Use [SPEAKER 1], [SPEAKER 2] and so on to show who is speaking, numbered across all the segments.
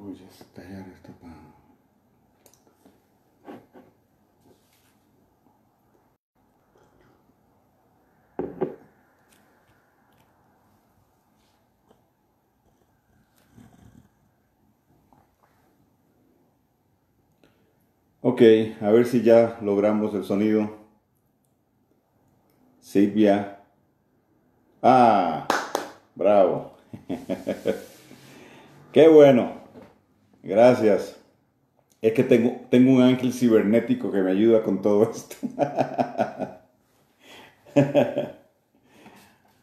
[SPEAKER 1] Voy a estallar esta pan. Ok, a ver si ya logramos el sonido. Silvia. Ah, bravo. Qué bueno. Gracias. Es que tengo un ángel cibernético que me ayuda con todo esto.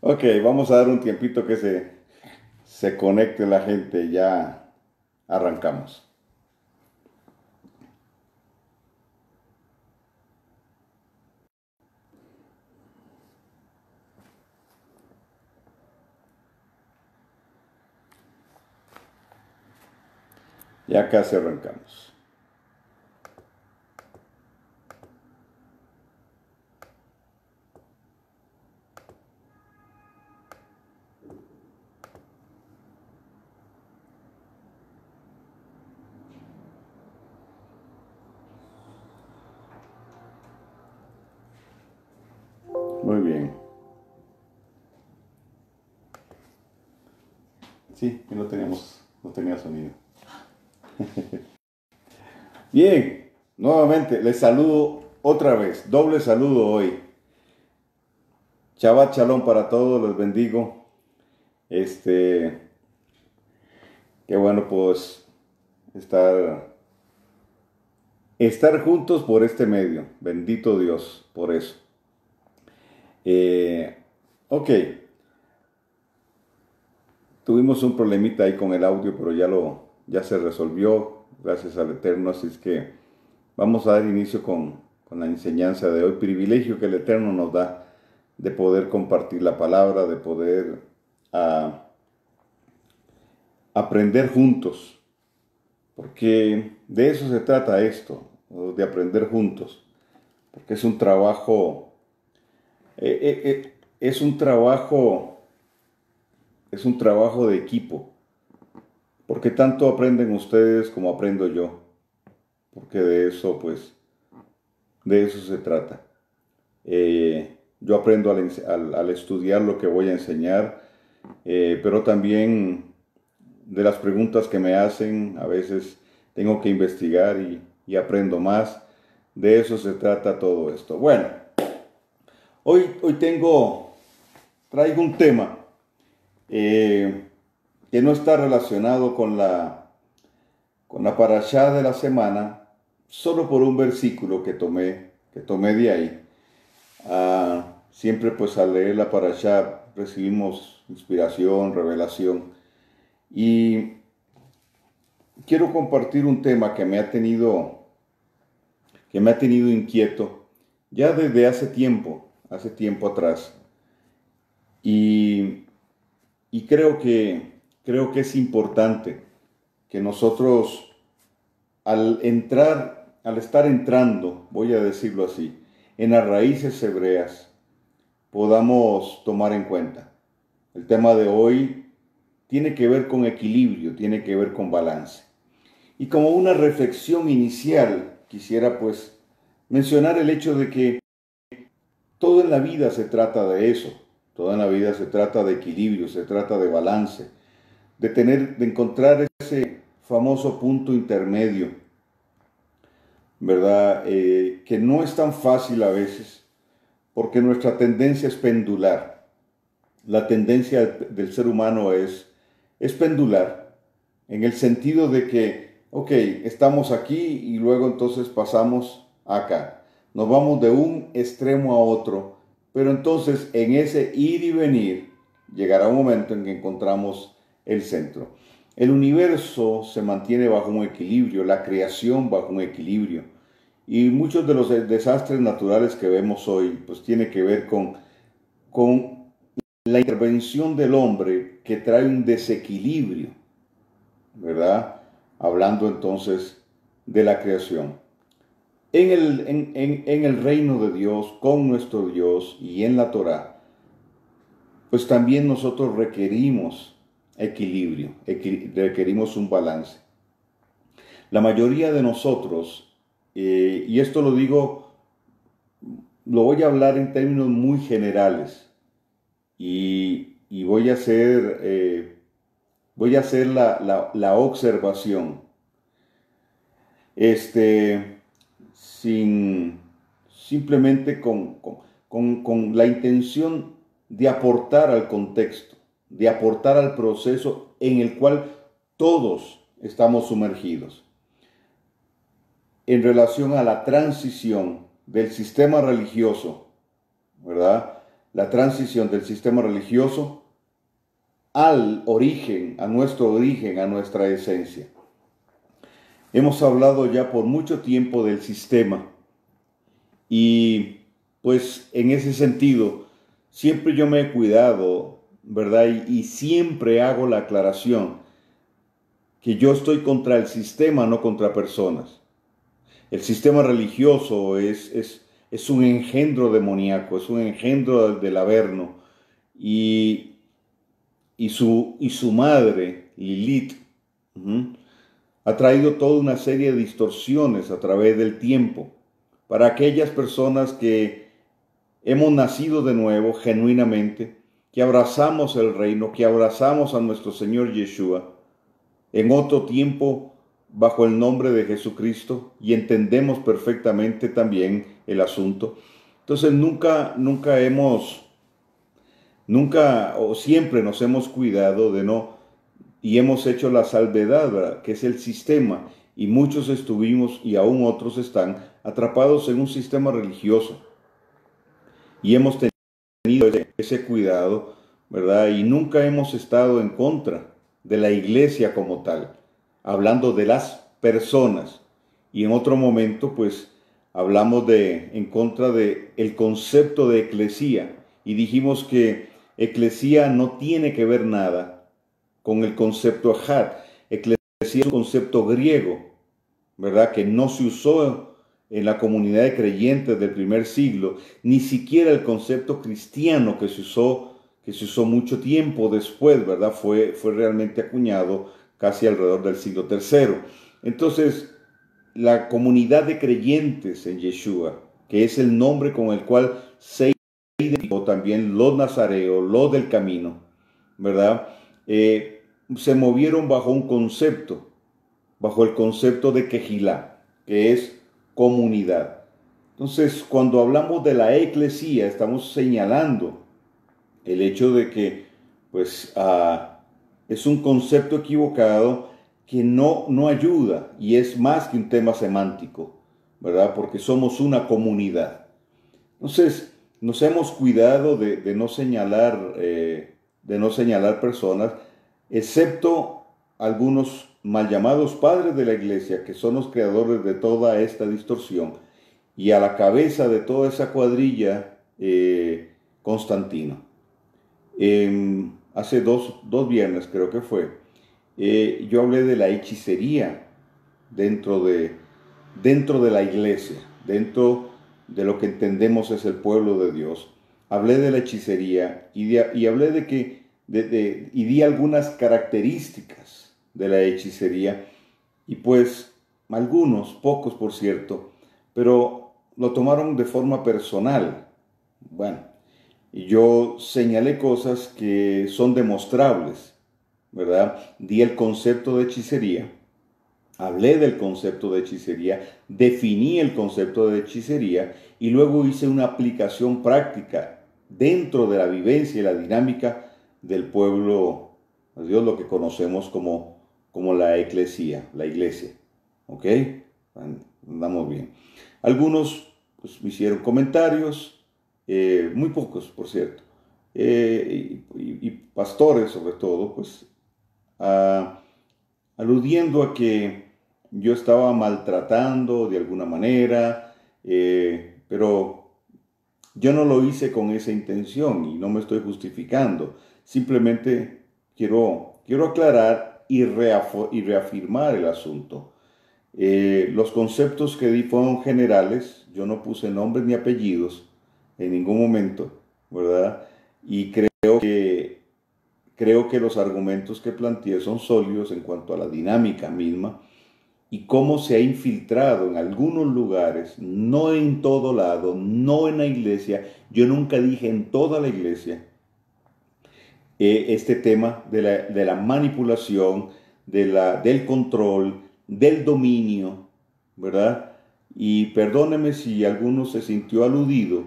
[SPEAKER 1] Ok, vamos a dar un tiempito que se conecte la gente. Ya arrancamos. Ya casi arrancamos. Muy bien. Sí, que no tenía sonido. Bien, nuevamente les saludo otra vez, doble saludo hoy. Shabbat Shalom para todos, los bendigo. Este, qué bueno pues estar juntos por este medio. Bendito Dios por eso. Eh, ok, tuvimos un problemita ahí con el audio, pero ya se resolvió, gracias al Eterno, así es que vamos a dar inicio con la enseñanza de hoy, privilegio que el Eterno nos da de poder compartir la palabra, de poder aprender juntos, porque de eso se trata esto, de aprender juntos, porque es un trabajo, es un trabajo, es un trabajo de equipo, porque tanto aprenden ustedes como aprendo yo, porque de eso, pues, de eso se trata. Yo aprendo al estudiar lo que voy a enseñar, pero también de las preguntas que me hacen, a veces tengo que investigar y aprendo más. De eso se trata todo esto. Bueno, hoy traigo un tema que no está relacionado con la parashá de la semana, solo por un versículo que tomé de ahí. Siempre pues al leer la parashá recibimos inspiración, revelación, y quiero compartir un tema que me ha tenido inquieto ya desde hace tiempo atrás, y, y creo que es importante que nosotros al estar entrando, voy a decirlo así, en las raíces hebreas, podamos tomar en cuenta. El tema de hoy tiene que ver con equilibrio, tiene que ver con balance. Y como una reflexión inicial, quisiera pues mencionar el hecho de que todo en la vida se trata de eso. Todo en la vida se trata de equilibrio, se trata de balance, de encontrar ese famoso punto intermedio, ¿verdad? Que no es tan fácil a veces, porque nuestra tendencia es pendular. La tendencia del ser humano es pendular, en el sentido de que, ok, estamos aquí y luego entonces pasamos acá. Nos vamos de un extremo a otro, pero entonces en ese ir y venir llegará un momento en que encontramos el centro. El universo se mantiene bajo un equilibrio, la creación bajo un equilibrio. Y muchos de los desastres naturales que vemos hoy, pues tiene que ver con la intervención del hombre que trae un desequilibrio, ¿verdad? Hablando entonces de la creación. En el reino de Dios, con nuestro Dios y en la Torá, pues también nosotros requerimos equilibrio, requerimos un balance. La mayoría de nosotros, y esto lo digo, lo voy a hablar en términos muy generales y voy a hacer la observación, este, sin, simplemente con la intención de aportar al contexto, de aportar al proceso en el cual todos estamos sumergidos. En relación a la transición del sistema religioso, ¿verdad? La transición del sistema religioso al origen, a nuestro origen, a nuestra esencia. Hemos hablado ya por mucho tiempo del sistema y pues en ese sentido siempre yo me he cuidado, ¿verdad? Y siempre hago la aclaración que yo estoy contra el sistema, no contra personas. El sistema religioso es un engendro demoníaco, es un engendro del Averno y, y su madre, Lilith, ha traído toda una serie de distorsiones a través del tiempo para aquellas personas que hemos nacido de nuevo genuinamente, que abrazamos el reino, que abrazamos a nuestro Señor Yeshua, en otro tiempo bajo el nombre de Jesucristo y entendemos perfectamente también el asunto. Entonces nunca o siempre nos hemos cuidado de no, y hemos hecho la salvedad, ¿verdad?, que es el sistema, y muchos estuvimos y aún otros están atrapados en un sistema religioso y hemos tenido ese cuidado, ¿verdad? Y nunca hemos estado en contra de la iglesia como tal, hablando de las personas. Y en otro momento, pues, hablamos en contra de el concepto de eclesía y dijimos que eclesía no tiene que ver nada con el concepto ajad. Eclesía es un concepto griego, ¿verdad?, que no se usó en la comunidad de creyentes del primer siglo, ni siquiera el concepto cristiano que se usó mucho tiempo después, ¿verdad?, fue realmente acuñado casi alrededor del siglo III. Entonces, la comunidad de creyentes en Yeshua, que es el nombre con el cual se identificó también los nazareos, los del camino, ¿verdad?, se movieron bajo un concepto, bajo el concepto de Kehilá, que es comunidad. Entonces, cuando hablamos de la eclesía, estamos señalando el hecho de que, pues, es un concepto equivocado que no ayuda y es más que un tema semántico, ¿verdad? Porque somos una comunidad. Entonces, nos hemos cuidado de no señalar personas, excepto algunos mal llamados padres de la iglesia, que son los creadores de toda esta distorsión, y a la cabeza de toda esa cuadrilla, Constantino. Hace dos viernes creo que fue, yo hablé de la hechicería dentro de la iglesia, dentro de lo que entendemos es el pueblo de Dios. Hablé de la hechicería y hablé de que y di algunas características de la hechicería, y pues algunos, pocos por cierto, pero lo tomaron de forma personal. Bueno, y yo señalé cosas que son demostrables, ¿verdad? Di el concepto de hechicería, hablé del concepto de hechicería, definí el concepto de hechicería y luego hice una aplicación práctica dentro de la vivencia y la dinámica del pueblo de Dios, lo que conocemos como la eclesía, la iglesia. ¿Ok? Andamos bien. Algunos pues, me hicieron comentarios, muy pocos, por cierto, y pastores sobre todo, pues, aludiendo a que yo estaba maltratando de alguna manera, pero yo no lo hice con esa intención y no me estoy justificando. Simplemente quiero aclarar y reafirmar el asunto. Los conceptos que di fueron generales, yo no puse nombres ni apellidos en ningún momento, ¿verdad? Y creo que los argumentos que planteé son sólidos en cuanto a la dinámica misma, y cómo se ha infiltrado en algunos lugares, no en todo lado, no en la iglesia. Yo nunca dije en toda la iglesia este tema de la manipulación, del control, del dominio, ¿verdad? Y perdóneme si alguno se sintió aludido,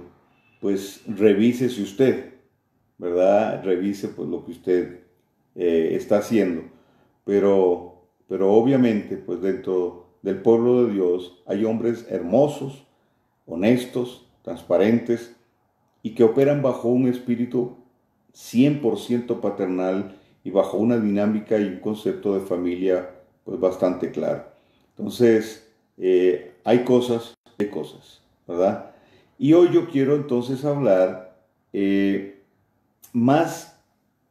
[SPEAKER 1] pues revísese usted, ¿verdad? Revise pues lo que usted está haciendo. Pero obviamente, pues dentro del pueblo de Dios hay hombres hermosos, honestos, transparentes y que operan bajo un espíritu 100% paternal y bajo una dinámica y un concepto de familia pues bastante claro. Entonces, hay cosas, ¿verdad? Y hoy yo quiero entonces hablar más,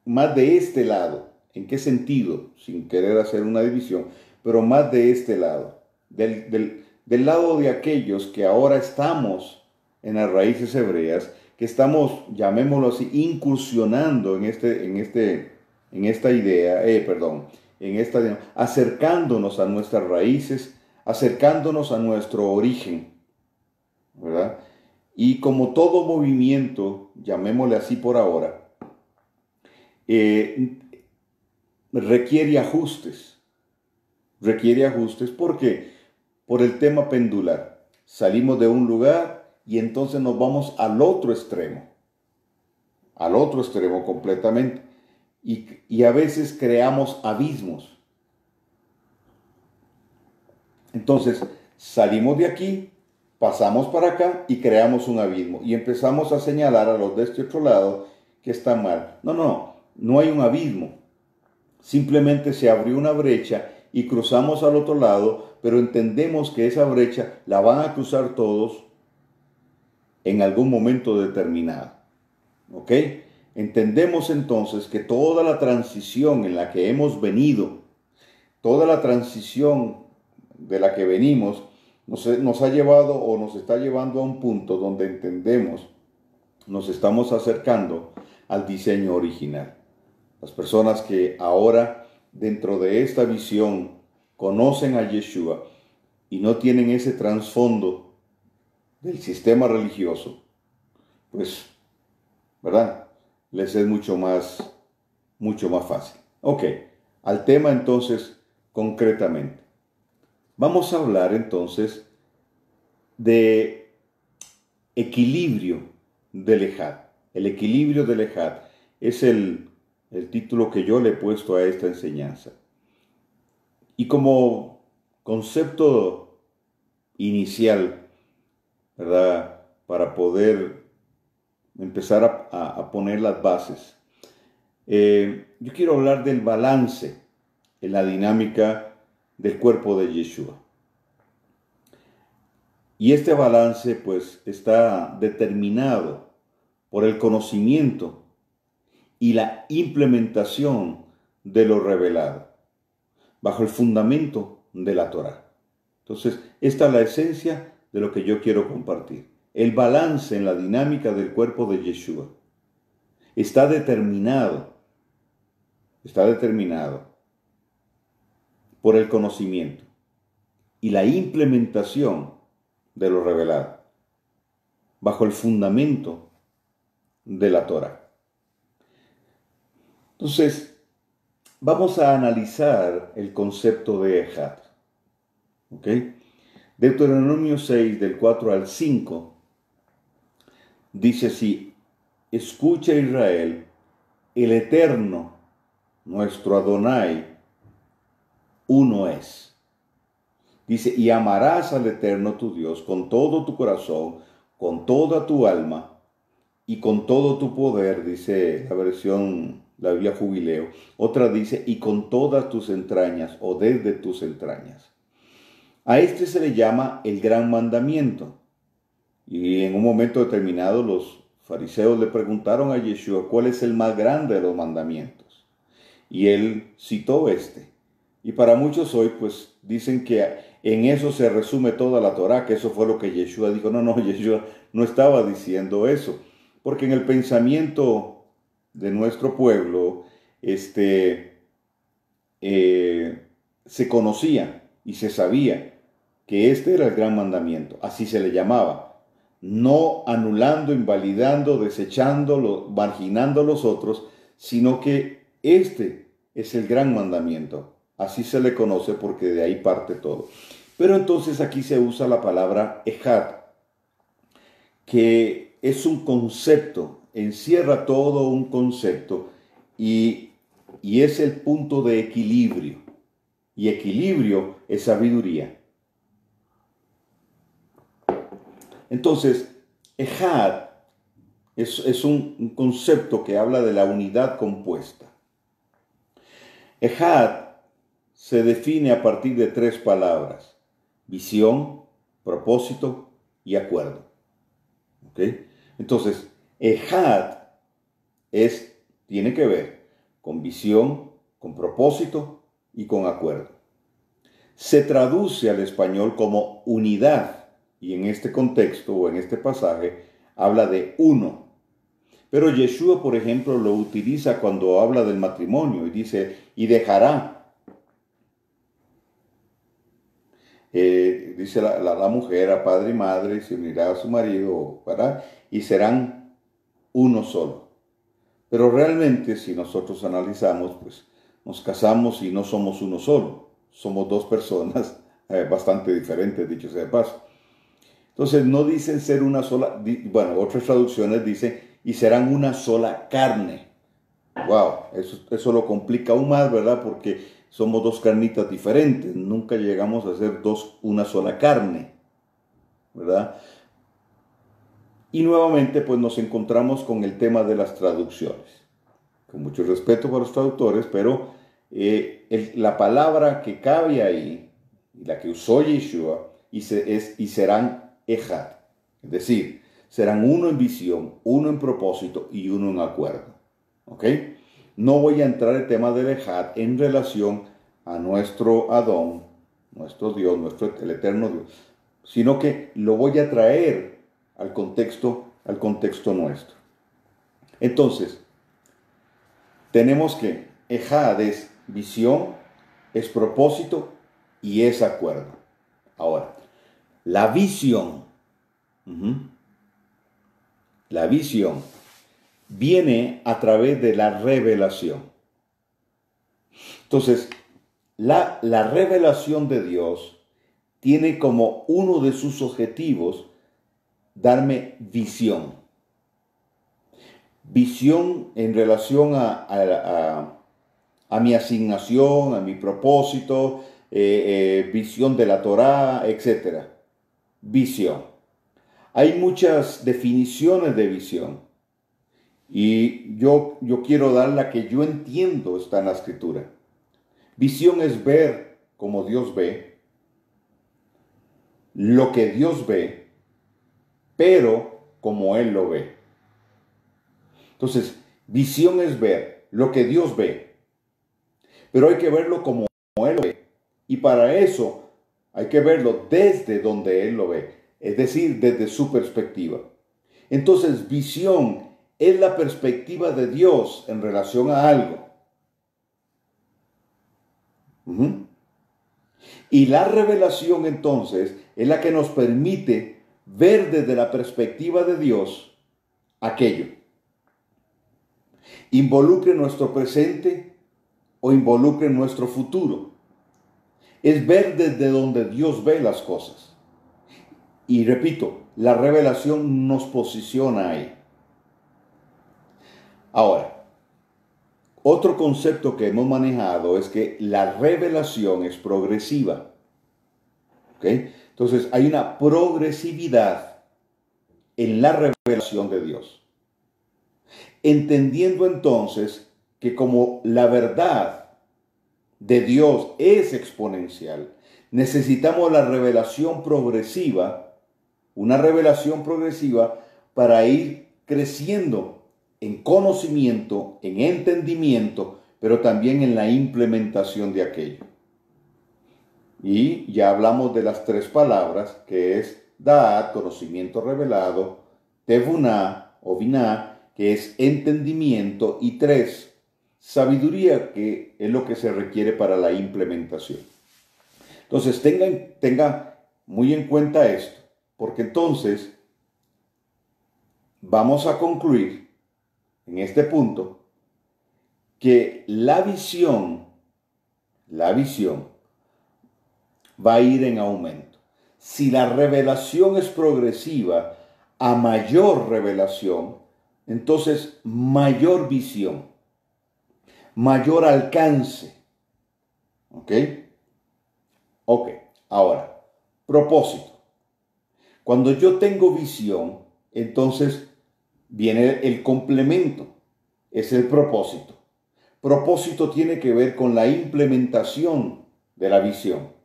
[SPEAKER 1] más de este lado. ¿En qué sentido? Sin querer hacer una división, pero más de este lado. Del lado de aquellos que ahora estamos en las raíces hebreas, que estamos, llamémoslo así, incursionando en esta idea, acercándonos a nuestras raíces, acercándonos a nuestro origen, ¿verdad? Y como todo movimiento, llamémosle así por ahora, eh, requiere ajustes porque por el tema pendular. Salimos de un lugar y entonces nos vamos al otro extremo completamente. Y a veces creamos abismos. Entonces, salimos de aquí, pasamos para acá y creamos un abismo. Y empezamos a señalar a los de este otro lado que están mal. No hay un abismo. Simplemente se abrió una brecha y cruzamos al otro lado, pero entendemos que esa brecha la van a cruzar todos en algún momento determinado. ¿Ok? Entendemos entonces que toda la transición en la que hemos venido, toda la transición de la que venimos, nos ha llevado o nos está llevando a un punto donde entendemos, nos estamos acercando al diseño original. Las personas que ahora dentro de esta visión conocen a Yeshua y no tienen ese trasfondo del sistema religioso, pues, ¿verdad? Les es mucho más fácil. Ok, al tema entonces concretamente. Vamos a hablar entonces de equilibrio del Ejad. El equilibrio del Ejad es el título que yo le he puesto a esta enseñanza. Y como concepto inicial, ¿verdad? Para poder empezar a poner las bases, yo quiero hablar del balance en la dinámica del cuerpo de Yeshua. Y este balance pues está determinado por el conocimiento y la implementación de lo revelado, bajo el fundamento de la Torá. Entonces, esta es la esencia de lo que yo quiero compartir. El balance en la dinámica del cuerpo de Yeshua está determinado por el conocimiento y la implementación de lo revelado, bajo el fundamento de la Torá. Entonces, vamos a analizar el concepto de Ejad. ¿Ok? Deuteronomio 6, del 4 al 5, dice así: escucha Israel, el Eterno, nuestro Adonai, uno es. Dice, y amarás al Eterno tu Dios con todo tu corazón, con toda tu alma y con todo tu poder, dice la versión, la Biblia Jubileo. Otra dice, y con todas tus entrañas o desde tus entrañas. A este se le llama el gran mandamiento. Y en un momento determinado los fariseos le preguntaron a Yeshua cuál es el más grande de los mandamientos. Y él citó este. Y para muchos hoy pues dicen que en eso se resume toda la Torá, que eso fue lo que Yeshua dijo. No, Yeshua no estaba diciendo eso. Porque en el pensamiento de nuestro pueblo se conocía y se sabía que este era el gran mandamiento, así se le llamaba, no anulando, invalidando, desechando, marginando los otros, sino que este es el gran mandamiento. Así se le conoce porque de ahí parte todo. Pero entonces aquí se usa la palabra ejad, que es un concepto, encierra todo un concepto y es el punto de equilibrio. Y equilibrio es sabiduría. Entonces, ejad es un concepto que habla de la unidad compuesta. Ejad se define a partir de 3 palabras: visión, propósito y acuerdo. ¿Ok? Entonces, ejad tiene que ver con visión, con propósito y con acuerdo. Se traduce al español como unidad, y en este contexto o en este pasaje habla de uno. Pero Yeshua, por ejemplo, lo utiliza cuando habla del matrimonio y dice, y dejará. Dice la mujer a padre y madre, se unirá a su marido, ¿verdad? Y serán uno solo. Pero realmente, si nosotros analizamos, pues nos casamos y no somos uno solo. Somos 2 personas bastante diferentes, dicho sea de paso. Entonces no dicen ser una sola, bueno, otras traducciones dicen, y serán una sola carne. Wow, eso lo complica aún más, ¿verdad? Porque somos 2 carnitas diferentes, nunca llegamos a ser una sola carne, ¿verdad? Y nuevamente pues nos encontramos con el tema de las traducciones. Con mucho respeto para los traductores, pero la palabra que cabe ahí, la que usó Yeshua, y serán ejad, es decir, serán uno en visión, uno en propósito y uno en acuerdo. ¿Ok? No voy a entrar en el tema del ejad en relación a nuestro Adón, nuestro Dios, el eterno Dios, sino que lo voy a traer al contexto nuestro. Entonces, tenemos que ejad es visión, es propósito y es acuerdo. Ahora, la visión, la visión viene a través de la revelación. Entonces, la revelación de Dios tiene como uno de sus objetivos darme visión. Visión en relación a mi asignación, a mi propósito, visión de la Torá, etc. Visión. Hay muchas definiciones de visión y yo quiero dar la que yo entiendo está en la Escritura. Visión es ver como Dios ve, lo que Dios ve, pero como Él lo ve. Entonces, visión es ver lo que Dios ve, pero hay que verlo como Él lo ve. Y para eso hay que verlo desde donde Él lo ve, es decir, desde su perspectiva. Entonces, visión es la perspectiva de Dios en relación a algo. Y la revelación entonces es la que nos permite ver desde la perspectiva de Dios aquello. Involucre nuestro presente o involucre nuestro futuro. Es ver desde donde Dios ve las cosas. Y repito, la revelación nos posiciona ahí. Ahora, otro concepto que hemos manejado es que la revelación es progresiva. ¿Ok? Entonces, hay una progresividad en la revelación de Dios. Entendiendo entonces que como la verdad de Dios es exponencial, necesitamos la revelación progresiva, una revelación progresiva para ir creciendo en conocimiento, en entendimiento, pero también en la implementación de aquello. Y ya hablamos de las 3 palabras, que es Da'at, conocimiento revelado, Tevuná o Biná, que es entendimiento, y 3, sabiduría, que es lo que se requiere para la implementación. Entonces, tenga muy en cuenta esto, porque entonces vamos a concluir en este punto que la visión va a ir en aumento. Si la revelación es progresiva, a mayor revelación, entonces mayor visión, mayor alcance. ¿Ok? Ok, ahora, propósito. Cuando yo tengo visión, entonces viene el complemento, es el propósito. Propósito tiene que ver con la implementación de la visión.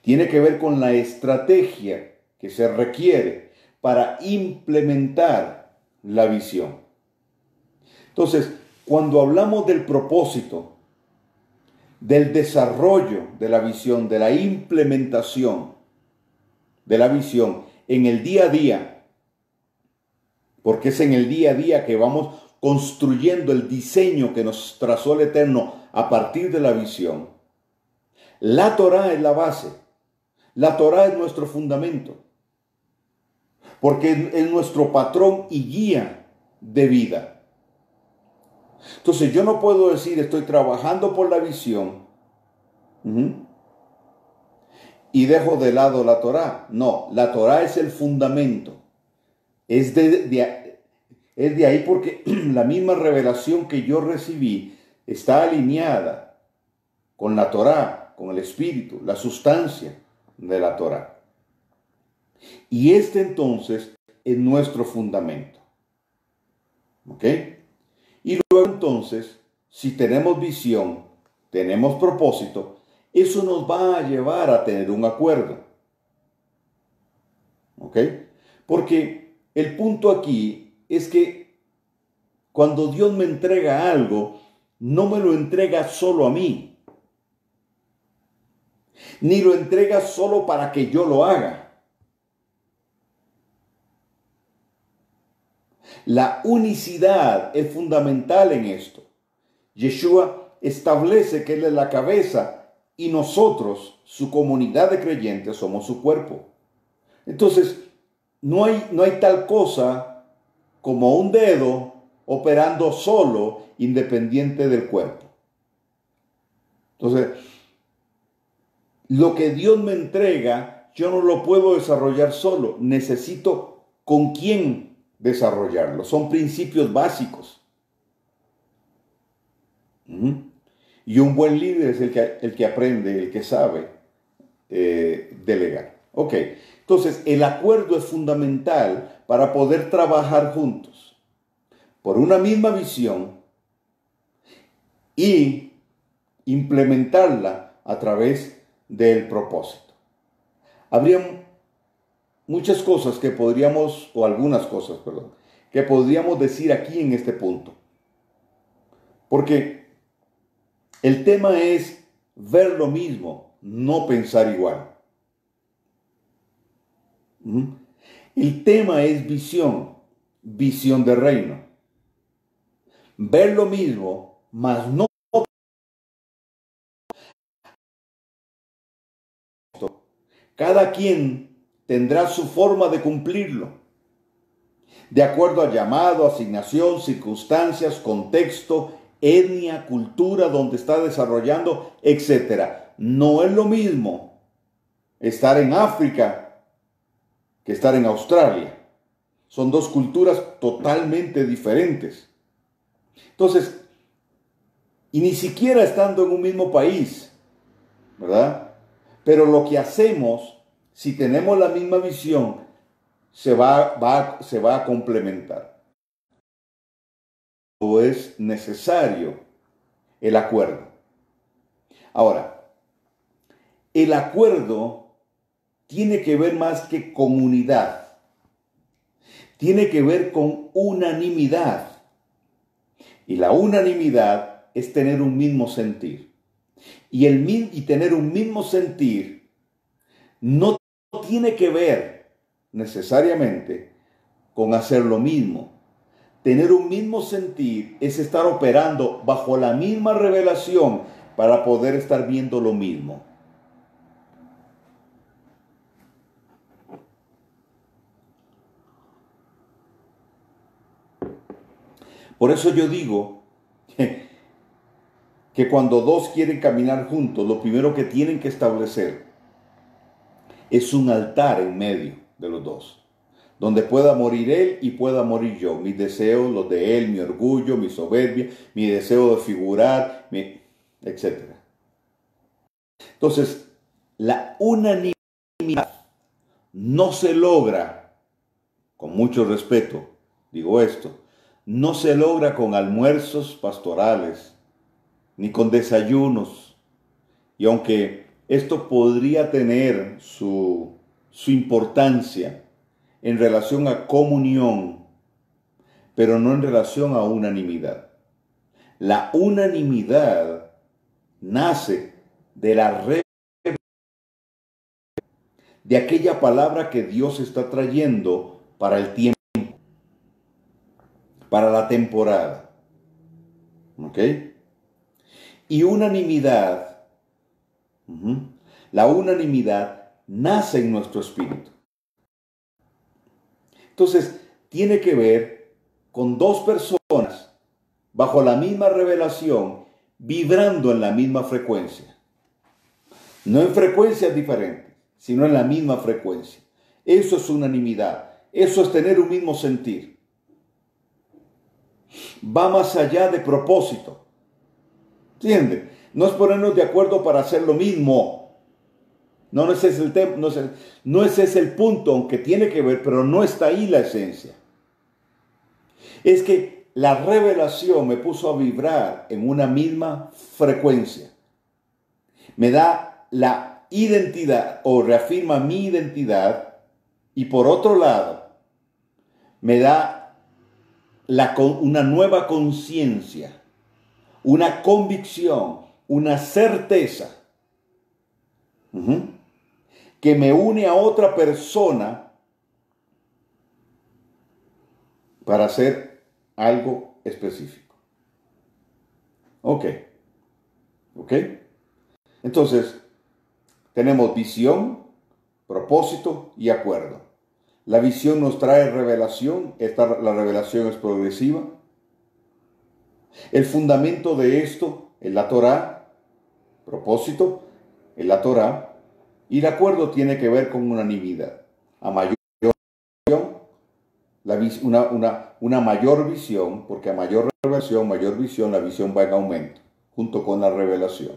[SPEAKER 1] Tiene que ver con la estrategia que se requiere para implementar la visión. Entonces, cuando hablamos del propósito, del desarrollo de la visión, de la implementación de la visión en el día a día, porque es en el día a día que vamos construyendo el diseño que nos trazó el Eterno a partir de la visión. La Torá es la base, la Torá es nuestro fundamento, porque es nuestro patrón y guía de vida. Entonces yo no puedo decir estoy trabajando por la visión y dejo de lado la Torá. No, la Torá es el fundamento. Es de ahí porque la misma revelación que yo recibí está alineada con la Torá, con el espíritu, la sustancia de la Torá. Y este entonces es nuestro fundamento. ¿Ok? Y luego entonces, si tenemos visión, tenemos propósito, eso nos va a llevar a tener un acuerdo. ¿Ok? Porque el punto aquí es que cuando Dios me entrega algo, no me lo entrega solo a mí, ni lo entrega solo para que yo lo haga. La unicidad es fundamental en esto. Yeshua establece que Él es la cabeza y nosotros, su comunidad de creyentes, somos su cuerpo. Entonces, no hay tal cosa como un dedo operando solo, independiente del cuerpo. Entonces, lo que Dios me entrega, yo no lo puedo desarrollar solo. Necesito con quién desarrollarlo. Son principios básicos. Y un buen líder es el que aprende, el que sabe delegar. Ok, entonces el acuerdo es fundamental para poder trabajar juntos por una misma visión y implementarla a través del propósito. Habría muchas cosas que podríamos, o algunas cosas, perdón, que podríamos decir aquí en este punto. Porque el tema es ver lo mismo, no pensar igual. El tema es visión, visión de reino. Ver lo mismo, mas no. Cada quien tendrá su forma de cumplirlo, de acuerdo al llamado, asignación, circunstancias, contexto, etnia, cultura donde está desarrollando, etc. No es lo mismo estar en África que estar en Australia. Son dos culturas totalmente diferentes. Entonces, y ni siquiera estando en un mismo país, ¿verdad? Pero lo que hacemos, si tenemos la misma visión, se va a complementar. O es necesario el acuerdo. Ahora, el acuerdo tiene que ver más que comunidad. Tiene que ver con unanimidad. Y la unanimidad es tener un mismo sentir. Y tener un mismo sentir no tiene que ver necesariamente con hacer lo mismo. Tener un mismo sentir es estar operando bajo la misma revelación para poder estar viendo lo mismo. Por eso yo digo que cuando dos quieren caminar juntos, lo primero que tienen que establecer es un altar en medio de los dos, donde pueda morir él y pueda morir yo. Mis deseos, los de él, mi orgullo, mi soberbia, mi deseo de figurar, etc. Entonces, la unanimidad no se logra, con mucho respeto, digo esto, no se logra con almuerzos pastorales, ni con desayunos. Y aunque esto podría tener su importancia en relación a comunión, pero no en relación a unanimidad. La unanimidad nace de de aquella palabra que Dios está trayendo para el tiempo, para la temporada. ¿Ok? Y unanimidad, la unanimidad nace en nuestro espíritu. Entonces, tiene que ver con dos personas bajo la misma revelación, vibrando en la misma frecuencia. No en frecuencias diferentes, sino en la misma frecuencia. Eso es unanimidad. Eso es tener un mismo sentir. Va más allá de propósito. ¿Entiendes? No es ponernos de acuerdo para hacer lo mismo. No, ese es el tema, no ese es el punto, aunque tiene que ver, pero no está ahí la esencia. Es que la revelación me puso a vibrar en una misma frecuencia. Me da la identidad o reafirma mi identidad, y por otro lado me da una nueva conciencia, una convicción, una certeza que me une a otra persona para hacer algo específico. Ok. Entonces, tenemos visión, propósito y acuerdo. La visión nos trae revelación. La revelación es progresiva. El fundamento de esto es la Torá. Propósito es la Torá. Y el acuerdo tiene que ver con unanimidad. A mayor visión, una mayor visión, porque a mayor revelación, mayor visión, la visión va en aumento, junto con la revelación.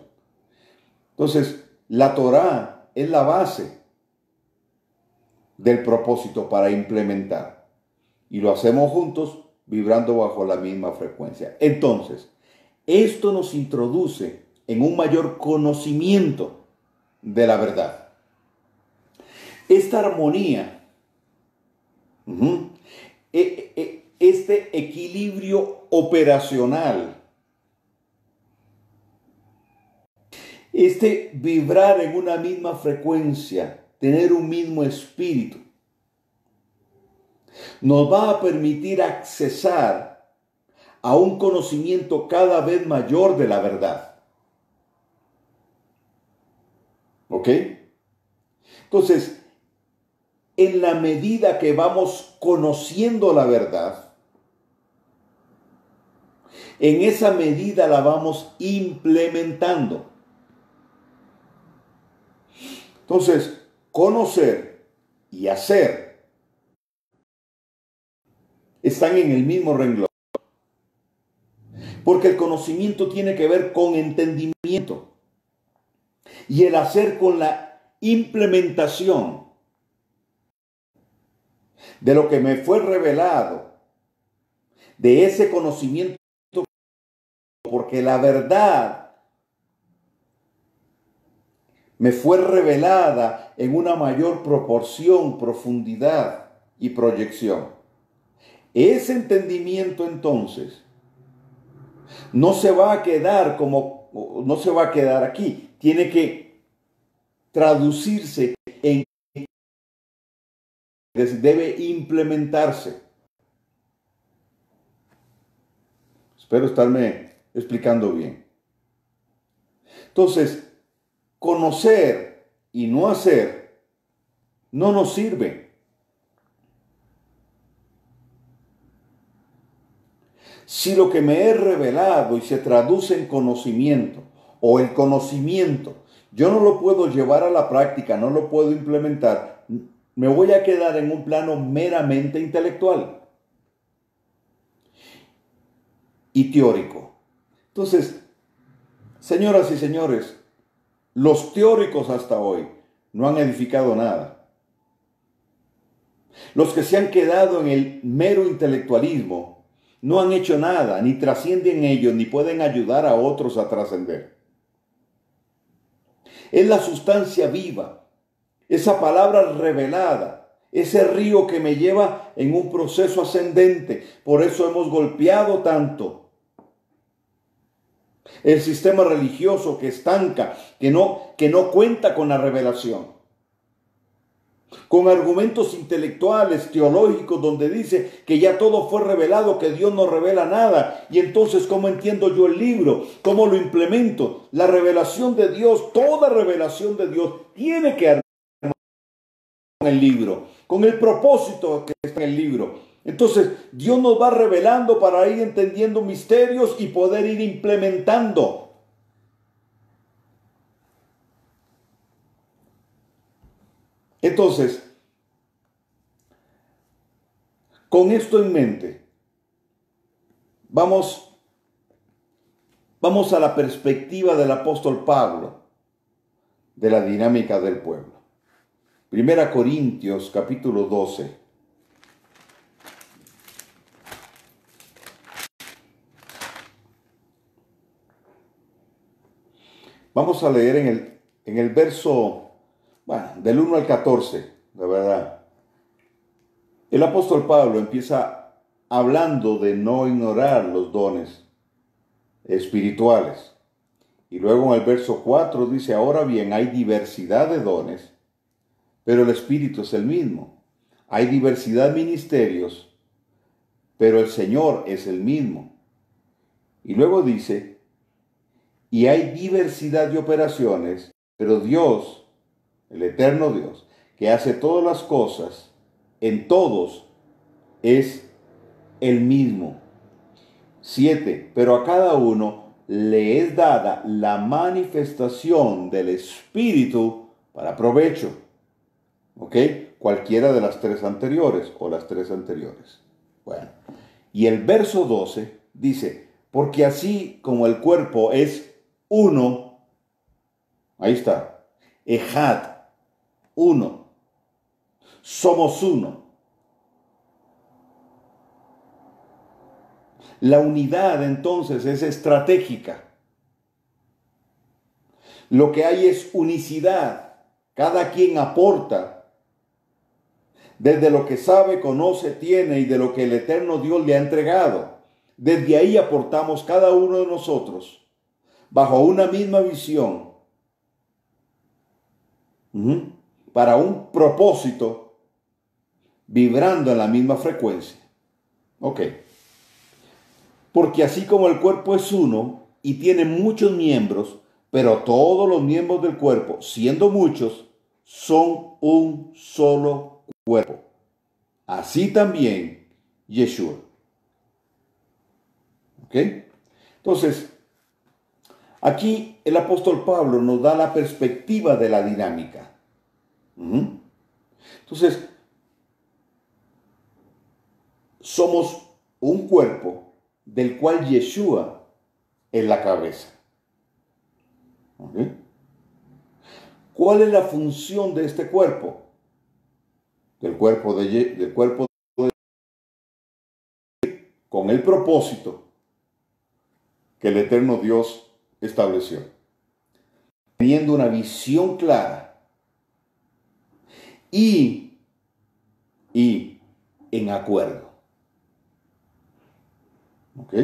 [SPEAKER 1] Entonces, la Torá es la base del propósito para implementar. Y lo hacemos juntos, vibrando bajo la misma frecuencia. Entonces, esto nos introduce en un mayor conocimiento de la verdad. Esta armonía, este equilibrio operacional, este vibrar en una misma frecuencia, tener un mismo espíritu, nos va a permitir accesar a un conocimiento cada vez mayor de la verdad. ¿Ok? Entonces, en la medida que vamos conociendo la verdad, en esa medida la vamos implementando. Entonces, conocer y hacer están en el mismo renglón. Porque el conocimiento tiene que ver con entendimiento y el hacer con la implementación de lo que me fue revelado, de ese conocimiento, porque la verdad me fue revelada en una mayor proporción, profundidad y proyección. Ese entendimiento entonces no se va a quedar no se va a quedar aquí, tiene que traducirse en, debe implementarse. Espero estarme explicando bien. Entonces, conocer y no hacer no nos sirve. Si lo que me he revelado y se traduce en conocimiento, o el conocimiento, yo no lo puedo llevar a la práctica, no lo puedo implementar, me voy a quedar en un plano meramente intelectual y teórico. Entonces, señoras y señores, los teóricos hasta hoy no han edificado nada. Los que se han quedado en el mero intelectualismo no han hecho nada, ni trascienden ellos, ni pueden ayudar a otros a trascender. Es la sustancia viva, esa palabra revelada, ese río que me lleva en un proceso ascendente. Por eso hemos golpeado tanto el sistema religioso que estanca, que no cuenta con la revelación, con argumentos intelectuales, teológicos, donde dice que ya todo fue revelado, que Dios no revela nada. Y entonces, ¿cómo entiendo yo el libro? ¿Cómo lo implemento? La revelación de Dios, toda revelación de Dios tiene que con el libro, con el propósito que está en el libro. Entonces, Dios nos va revelando para ir entendiendo misterios y poder ir implementando. Entonces, con esto en mente, vamos a la perspectiva del apóstol Pablo de la dinámica del pueblo. Primera Corintios capítulo 12. Vamos a leer en el verso, del 1 al 14, la verdad. El apóstol Pablo empieza hablando de no ignorar los dones espirituales. Y luego en el verso 4 dice, ahora bien, hay diversidad de dones, pero el Espíritu es el mismo. Hay diversidad de ministerios, pero el Señor es el mismo. Y luego dice, y hay diversidad de operaciones, pero Dios, el eterno Dios, que hace todas las cosas, en todos, es el mismo. 7. Pero a cada uno le es dada la manifestación del Espíritu para provecho. ¿Ok? Cualquiera de las tres anteriores o las tres anteriores. Bueno. Y el verso 12 dice, porque así como el cuerpo es uno, ahí está, Ejad, uno, somos uno. La unidad entonces es estratégica. Lo que hay es unicidad. Cada quien aporta desde lo que sabe, conoce, tiene y de lo que el eterno Dios le ha entregado. Desde ahí aportamos cada uno de nosotros bajo una misma visión para un propósito, vibrando en la misma frecuencia. Ok. Porque así como el cuerpo es uno y tiene muchos miembros, pero todos los miembros del cuerpo, siendo muchos, son un solo cuerpo. Así también Yeshua. ¿Ok? Entonces, aquí el apóstol Pablo nos da la perspectiva de la dinámica. Entonces, somos un cuerpo del cual Yeshua es la cabeza. ¿Okay? ¿Cuál es la función de este cuerpo? Del cuerpo con el propósito que el eterno Dios estableció. Teniendo una visión clara y en acuerdo. ¿Ok?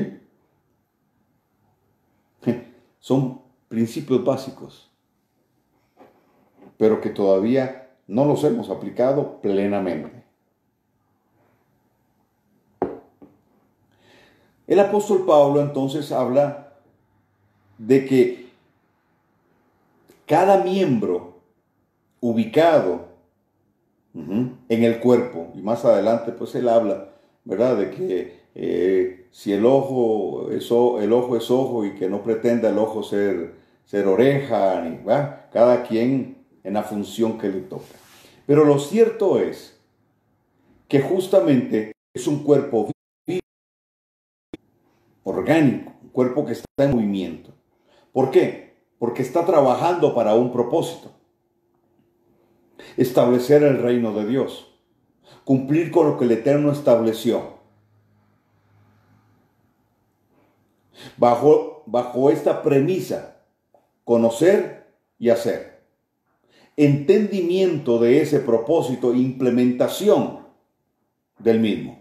[SPEAKER 1] Son principios básicos, pero que todavía no los hemos aplicado plenamente. El apóstol Pablo entonces habla de que cada miembro ubicado en el cuerpo. Y más adelante pues él habla, ¿verdad? De que si el ojo es ojo y que no pretenda el ojo ser oreja, ¿va? Cada quien en la función que le toca. Pero lo cierto es que justamente es un cuerpo vivo, orgánico, un cuerpo que está en movimiento. ¿Por qué? Porque está trabajando para un propósito. Establecer el reino de Dios. Cumplir con lo que el Eterno estableció. Bajo esta premisa, conocer y hacer. Entendimiento de ese propósito, implementación del mismo.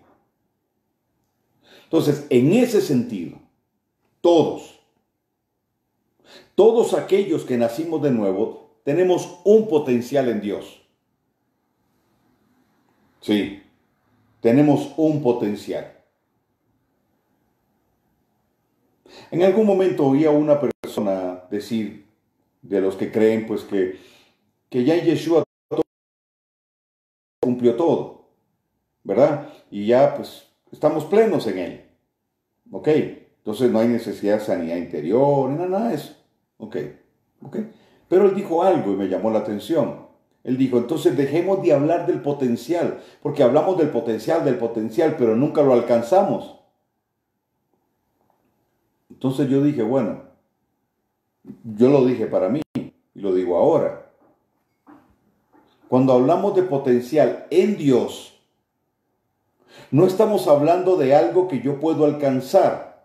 [SPEAKER 1] Entonces, en ese sentido, todos aquellos que nacimos de nuevo, tenemos un potencial en Dios. Sí, tenemos un potencial. En algún momento oí a una persona decir, de los que creen, pues que ya en Yeshua cumplió todo, ¿verdad? Y ya pues estamos plenos en él. ¿Ok? Entonces no hay necesidad de sanidad interior, ni nada de eso. ¿Ok? Pero él dijo algo y me llamó la atención. Él dijo, entonces dejemos de hablar del potencial, porque hablamos del potencial, pero nunca lo alcanzamos. Entonces yo dije, bueno, yo lo dije para mí y lo digo ahora. Cuando hablamos de potencial en Dios, no estamos hablando de algo que yo puedo alcanzar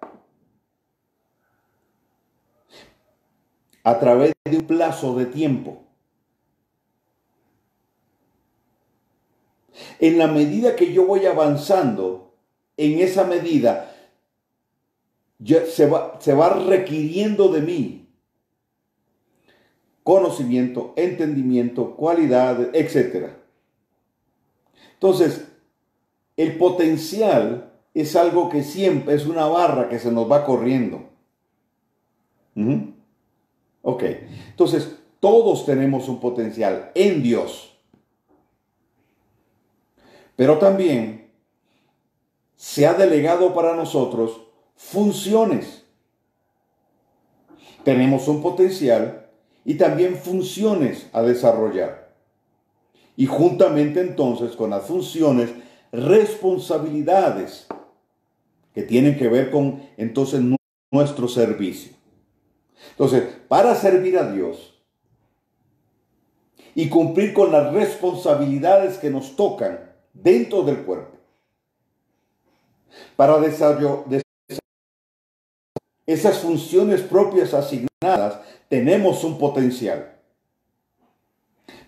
[SPEAKER 1] a través de un plazo de tiempo. En la medida que yo voy avanzando, en esa medida se va requiriendo de mí conocimiento, entendimiento, cualidad, etc. Entonces, el potencial es algo que siempre es una barra que se nos va corriendo. Ok, entonces todos tenemos un potencial en Dios. Pero también se ha delegado para nosotros funciones. Tenemos un potencial y también funciones a desarrollar. Y juntamente entonces con las funciones, responsabilidades que tienen que ver con entonces nuestro servicio. Entonces, para servir a Dios y cumplir con las responsabilidades que nos tocan dentro del cuerpo, para desarrollar esas funciones propias asignadas, tenemos un potencial.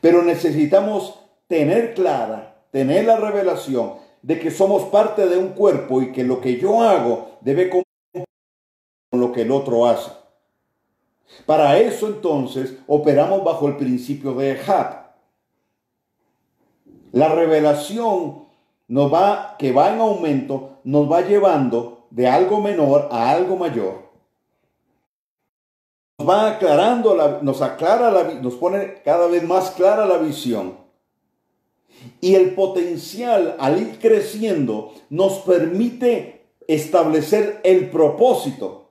[SPEAKER 1] Pero necesitamos tener la revelación de que somos parte de un cuerpo y que lo que yo hago debe cumplir con lo que el otro hace. Para eso entonces operamos bajo el principio de Ejad. La revelación que va en aumento, nos va llevando de algo menor a algo mayor. Nos va aclarando, nos pone cada vez más clara la visión. Y el potencial, al ir creciendo, nos permite establecer el propósito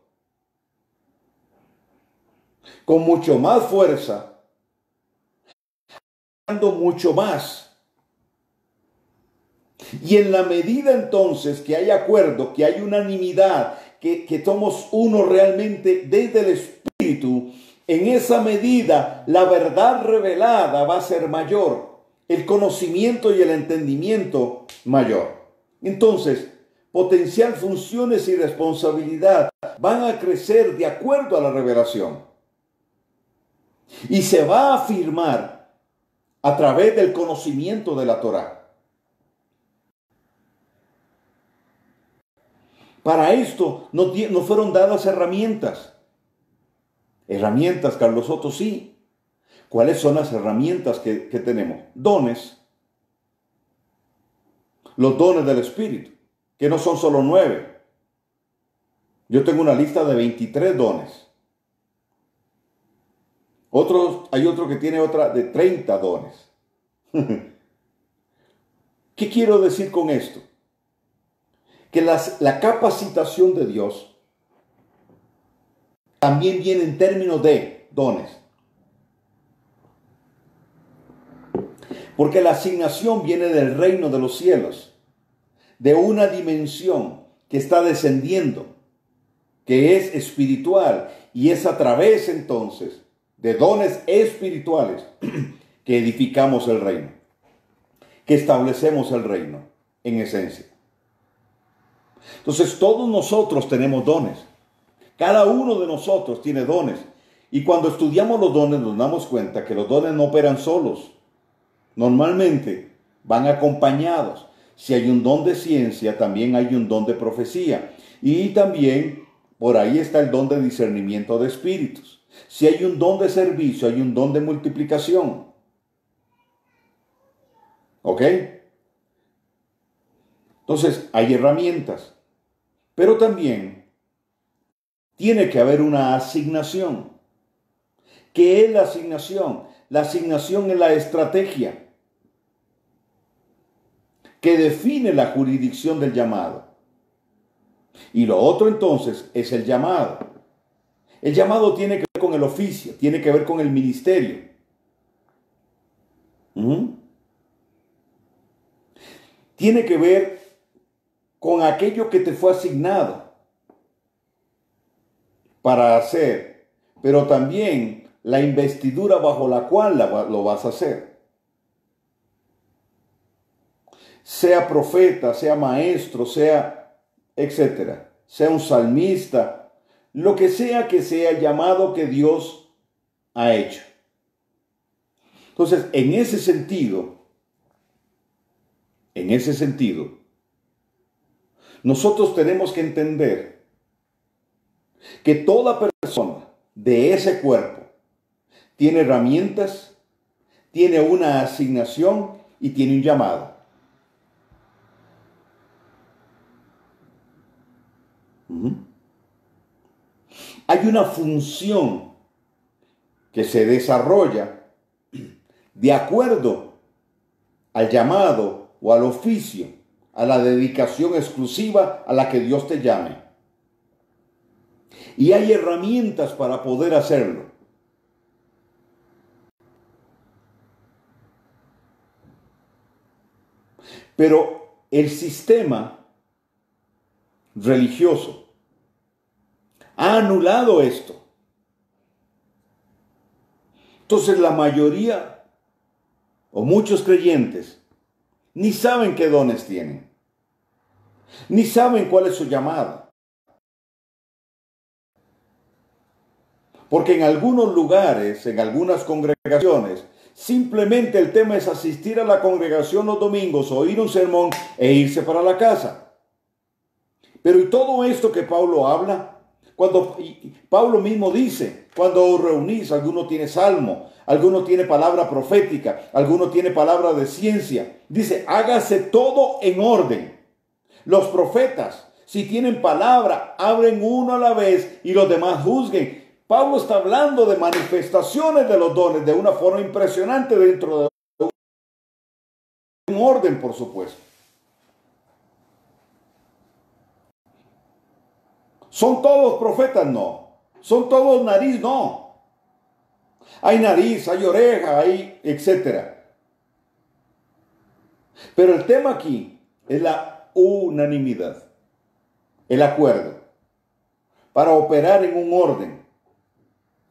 [SPEAKER 1] con mucho más fuerza, dando mucho más. Y en la medida entonces que hay acuerdo, que hay unanimidad, que somos uno realmente desde el Espíritu, en esa medida la verdad revelada va a ser mayor, el conocimiento y el entendimiento mayor. Entonces, potencial, funciones y responsabilidad van a crecer de acuerdo a la revelación. Y se va a afirmar a través del conocimiento de la Torá. Para esto no fueron dadas herramientas. Herramientas, Carlos Soto, sí. ¿Cuáles son las herramientas que tenemos? Dones. Los dones del Espíritu, que no son solo 9. Yo tengo una lista de 23 dones. Hay otro que tiene otra de 30 dones. ¿Qué quiero decir con esto? Que la capacitación de Dios también viene en términos de dones. Porque la asignación viene del reino de los cielos, de una dimensión que está descendiendo, que es espiritual, y es a través entonces de dones espirituales que edificamos el reino, que establecemos el reino en esencia. Entonces todos nosotros tenemos dones, cada uno de nosotros tiene dones, y cuando estudiamos los dones nos damos cuenta que los dones no operan solos, normalmente van acompañados. Si hay un don de ciencia, también hay un don de profecía, y también por ahí está el don de discernimiento de espíritus. Si hay un don de servicio, hay un don de multiplicación. ¿Ok? Entonces, hay herramientas. Pero también tiene que haber una asignación. ¿Qué es la asignación? La asignación es la estrategia que define la jurisdicción del llamado. Y lo otro entonces es el llamado. El llamado tiene que ver con el oficio, tiene que ver con el ministerio. Tiene que ver con aquello que te fue asignado para hacer, pero también la investidura bajo la cual lo vas a hacer. Sea profeta, sea maestro, sea etcétera, sea un salmista, lo que sea el llamado que Dios ha hecho. Entonces, en ese sentido, nosotros tenemos que entender que toda persona de ese cuerpo tiene herramientas, tiene una asignación y tiene un llamado. Hay una función que se desarrolla de acuerdo al llamado o al oficio, a la dedicación exclusiva a la que Dios te llame. Y hay herramientas para poder hacerlo. Pero el sistema religioso ha anulado esto. Entonces la mayoría o muchos creyentes ni saben qué dones tienen, ni saben cuál es su llamada. Porque en algunos lugares, en algunas congregaciones, simplemente el tema es asistir a la congregación los domingos, oír un sermón e irse para la casa. Pero y todo esto que Pablo habla, cuando Pablo mismo dice, cuando os reunís, alguno tiene salmo, alguno tiene palabra profética, alguno tiene palabra de ciencia. Dice, hágase todo en orden. Los profetas, si tienen palabra, hablen uno a la vez y los demás juzguen. Pablo está hablando de manifestaciones de los dones de una forma impresionante dentro de un orden, por supuesto. ¿Son todos profetas? No. ¿Son todos nariz? No. Hay nariz, hay oreja, hay etcétera. Pero el tema aquí es la unanimidad, el acuerdo, para operar en un orden.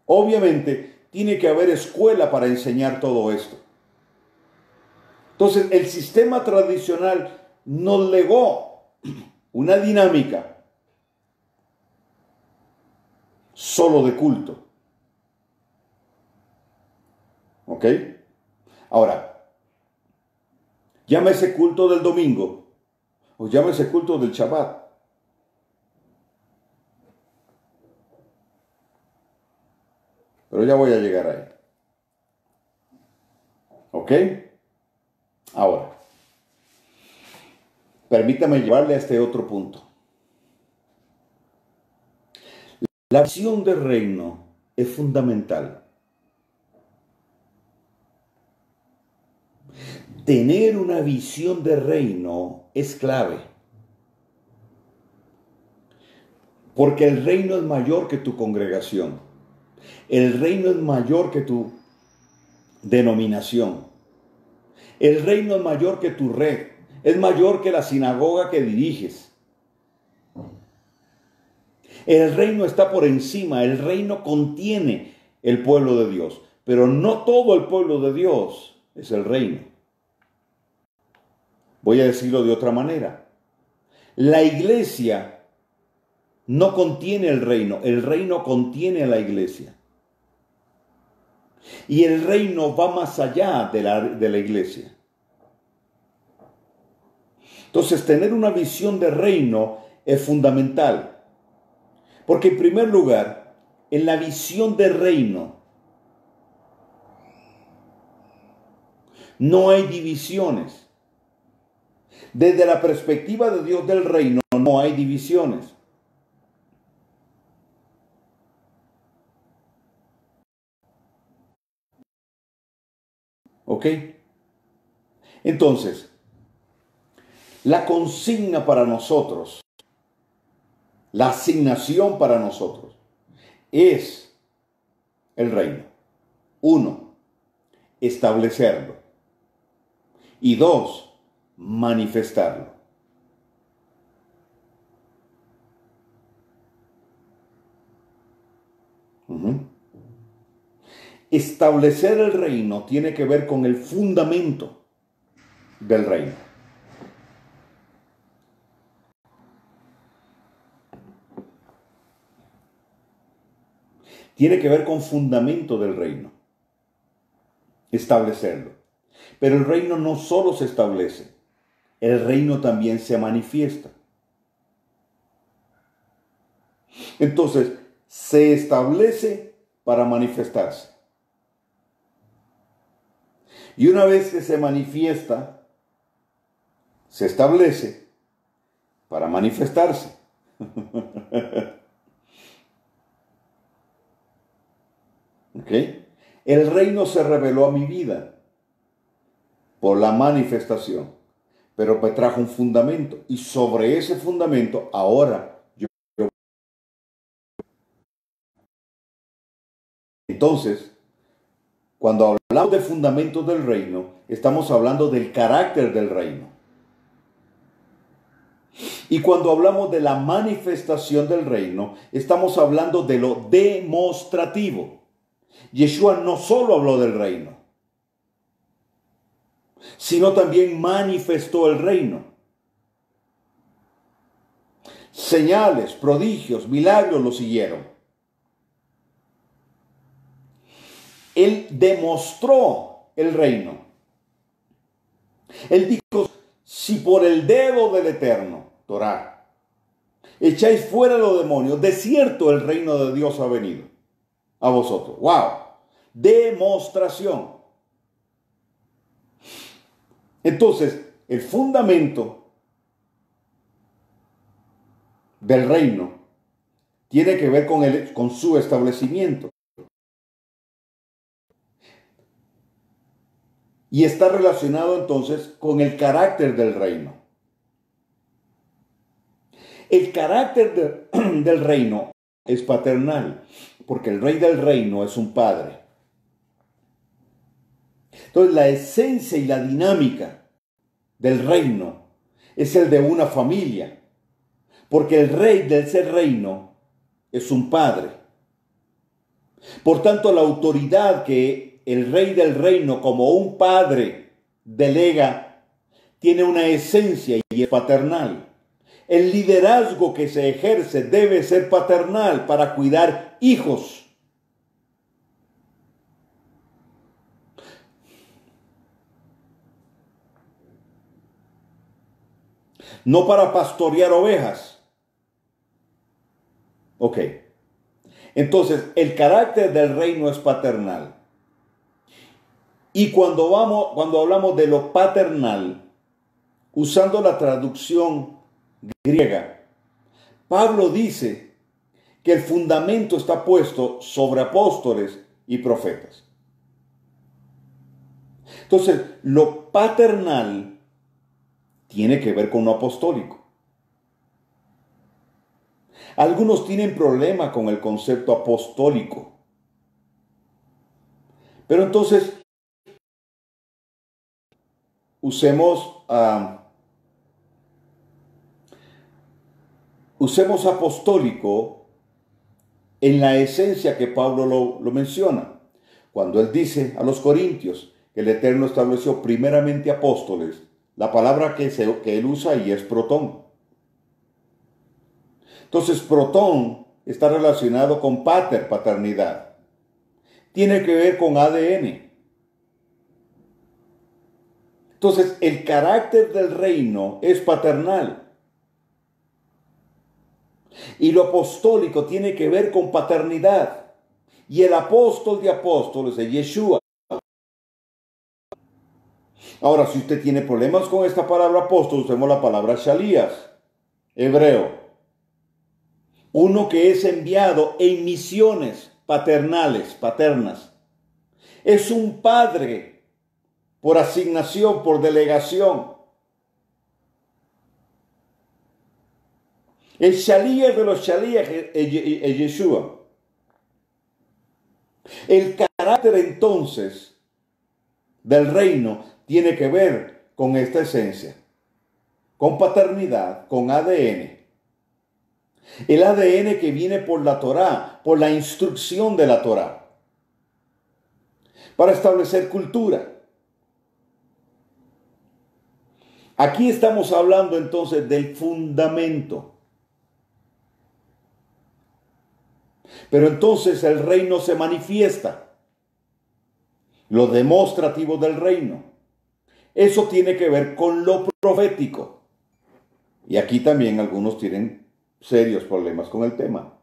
[SPEAKER 1] Obviamente, tiene que haber escuela para enseñar todo esto. Entonces, el sistema tradicional nos legó una dinámica solo de culto. ¿Ok? Ahora, llámese culto del domingo o llámese culto del Shabbat. Pero ya voy a llegar ahí. ¿Ok? Ahora, permítame llevarle a este otro punto. La visión del reino es fundamental. Tener una visión de reino es clave, porque el reino es mayor que tu congregación, el reino es mayor que tu denominación, el reino es mayor que tu red, es mayor que la sinagoga que diriges. El reino está por encima, el reino contiene el pueblo de Dios, pero no todo el pueblo de Dios es el reino. Voy a decirlo de otra manera. La iglesia no contiene el reino contiene a la iglesia. Y el reino va más allá de la iglesia. Entonces, tener una visión de reino es fundamental. Porque en primer lugar, en la visión de reino, no hay divisiones. Desde la perspectiva de Dios del reino, no hay divisiones. ¿Ok? Entonces, la consigna para nosotros, la asignación para nosotros, es el reino. 1, establecerlo. Y 2, manifestarlo. Establecer el reino tiene que ver con el fundamento del reino. Tiene que ver con fundamento del reino. Establecerlo. Pero el reino no solo se establece, el reino también se manifiesta. Entonces, se establece para manifestarse. Y una vez que se manifiesta, se establece para manifestarse. ¿Ok? El reino se reveló a mi vida por la manifestación, pero me trajo un fundamento. Y sobre ese fundamento, ahora yo. Entonces, cuando hablamos de fundamentos del reino, estamos hablando del carácter del reino. Y cuando hablamos de la manifestación del reino, estamos hablando de lo demostrativo. Yeshua no solo habló del reino, sino también manifestó el reino. Señales, prodigios, milagros lo siguieron. Él demostró el reino. Él dijo, si por el dedo del Eterno, Torá, echáis fuera los demonios, de cierto el reino de Dios ha venido a vosotros. ¡Wow! Demostración. Entonces, el fundamento del reino tiene que ver con su establecimiento. Y está relacionado entonces con el carácter del reino. El carácter del reino es paternal, porque el rey del reino es un padre. Entonces la esencia y la dinámica del reino es el de una familia, porque el rey de ese reino es un padre. Por tanto, la autoridad que el rey del reino como un padre delega tiene una esencia y es paternal. El liderazgo que se ejerce debe ser paternal para cuidar hijos. No para pastorear ovejas. Ok. Entonces, el carácter del reino es paternal. Y cuando hablamos de lo paternal, usando la traducción griega, Pablo dice que el fundamento está puesto sobre apóstoles y profetas. Entonces, lo paternal tiene que ver con lo apostólico. Algunos tienen problema con el concepto apostólico. Pero entonces, usemos apostólico en la esencia que Pablo lo menciona. Cuando él dice a los corintios que el Eterno estableció primeramente apóstoles, la palabra que él usa ahí es protón. Entonces, protón está relacionado con pater, paternidad. Tiene que ver con ADN. Entonces, el carácter del reino es paternal. Y lo apostólico tiene que ver con paternidad. Y el apóstol de apóstoles es Yeshua. Ahora, si usted tiene problemas con esta palabra apóstol, usemos la palabra shalías, hebreo. Uno que es enviado en misiones paternas. Es un padre por asignación, por delegación. El shalías de los shalías es Yeshua. El carácter entonces del reino tiene que ver con esta esencia, con paternidad, con ADN. El ADN que viene por la Torá, por la instrucción de la Torá, para establecer cultura. Aquí estamos hablando entonces del fundamento. Pero entonces el reino se manifiesta. Lo demostrativo del reino. Eso tiene que ver con lo profético. Y aquí también algunos tienen serios problemas con el tema.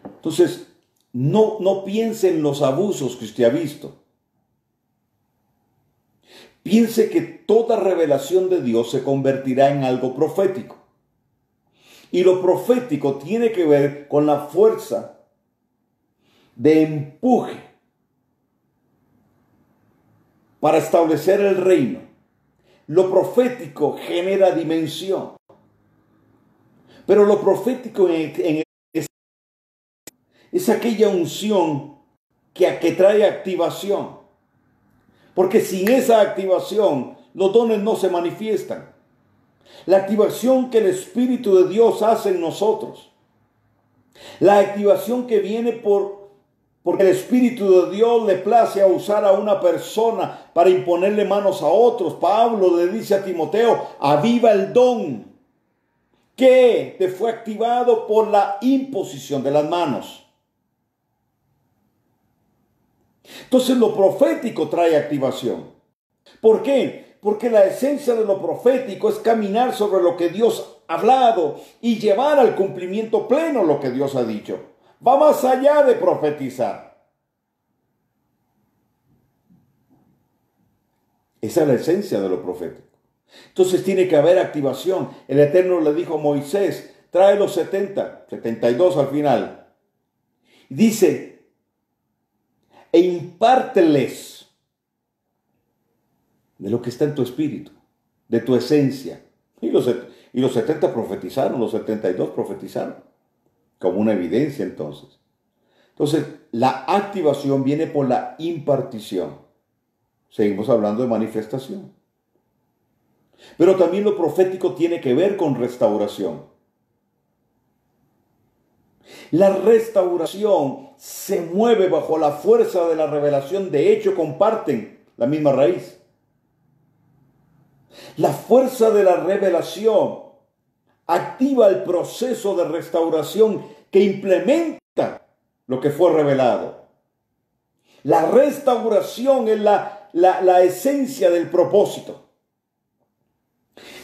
[SPEAKER 1] Entonces, no piense en los abusos que usted ha visto. Piense que toda revelación de Dios se convertirá en algo profético. Y lo profético tiene que ver con la fuerza de empuje para establecer el reino. Lo profético genera dimensión. Pero lo profético es aquella unción que trae activación. Porque sin esa activación, los dones no se manifiestan. La activación que el Espíritu de Dios hace en nosotros. La activación que viene porque el Espíritu de Dios le place a usar a una persona para imponerle manos a otros. Pablo le dice a Timoteo, aviva el don que te fue activado por la imposición de las manos. Entonces lo profético trae activación. ¿Por qué? Porque la esencia de lo profético es caminar sobre lo que Dios ha hablado y llevar al cumplimiento pleno lo que Dios ha dicho. Va más allá de profetizar. Esa es la esencia de lo profético. Entonces tiene que haber activación. El Eterno le dijo a Moisés, trae los 72 al final. Dice, e impárteles de lo que está en tu espíritu, de tu esencia. Y los 70 profetizaron, los 72 profetizaron, como una evidencia entonces. Entonces, la activación viene por la impartición. Seguimos hablando de manifestación. Pero también lo profético tiene que ver con restauración. La restauración se mueve bajo la fuerza de la revelación. De hecho, comparten la misma raíz. La fuerza de la revelación activa el proceso de restauración que implementa lo que fue revelado. La restauración es la esencia del propósito.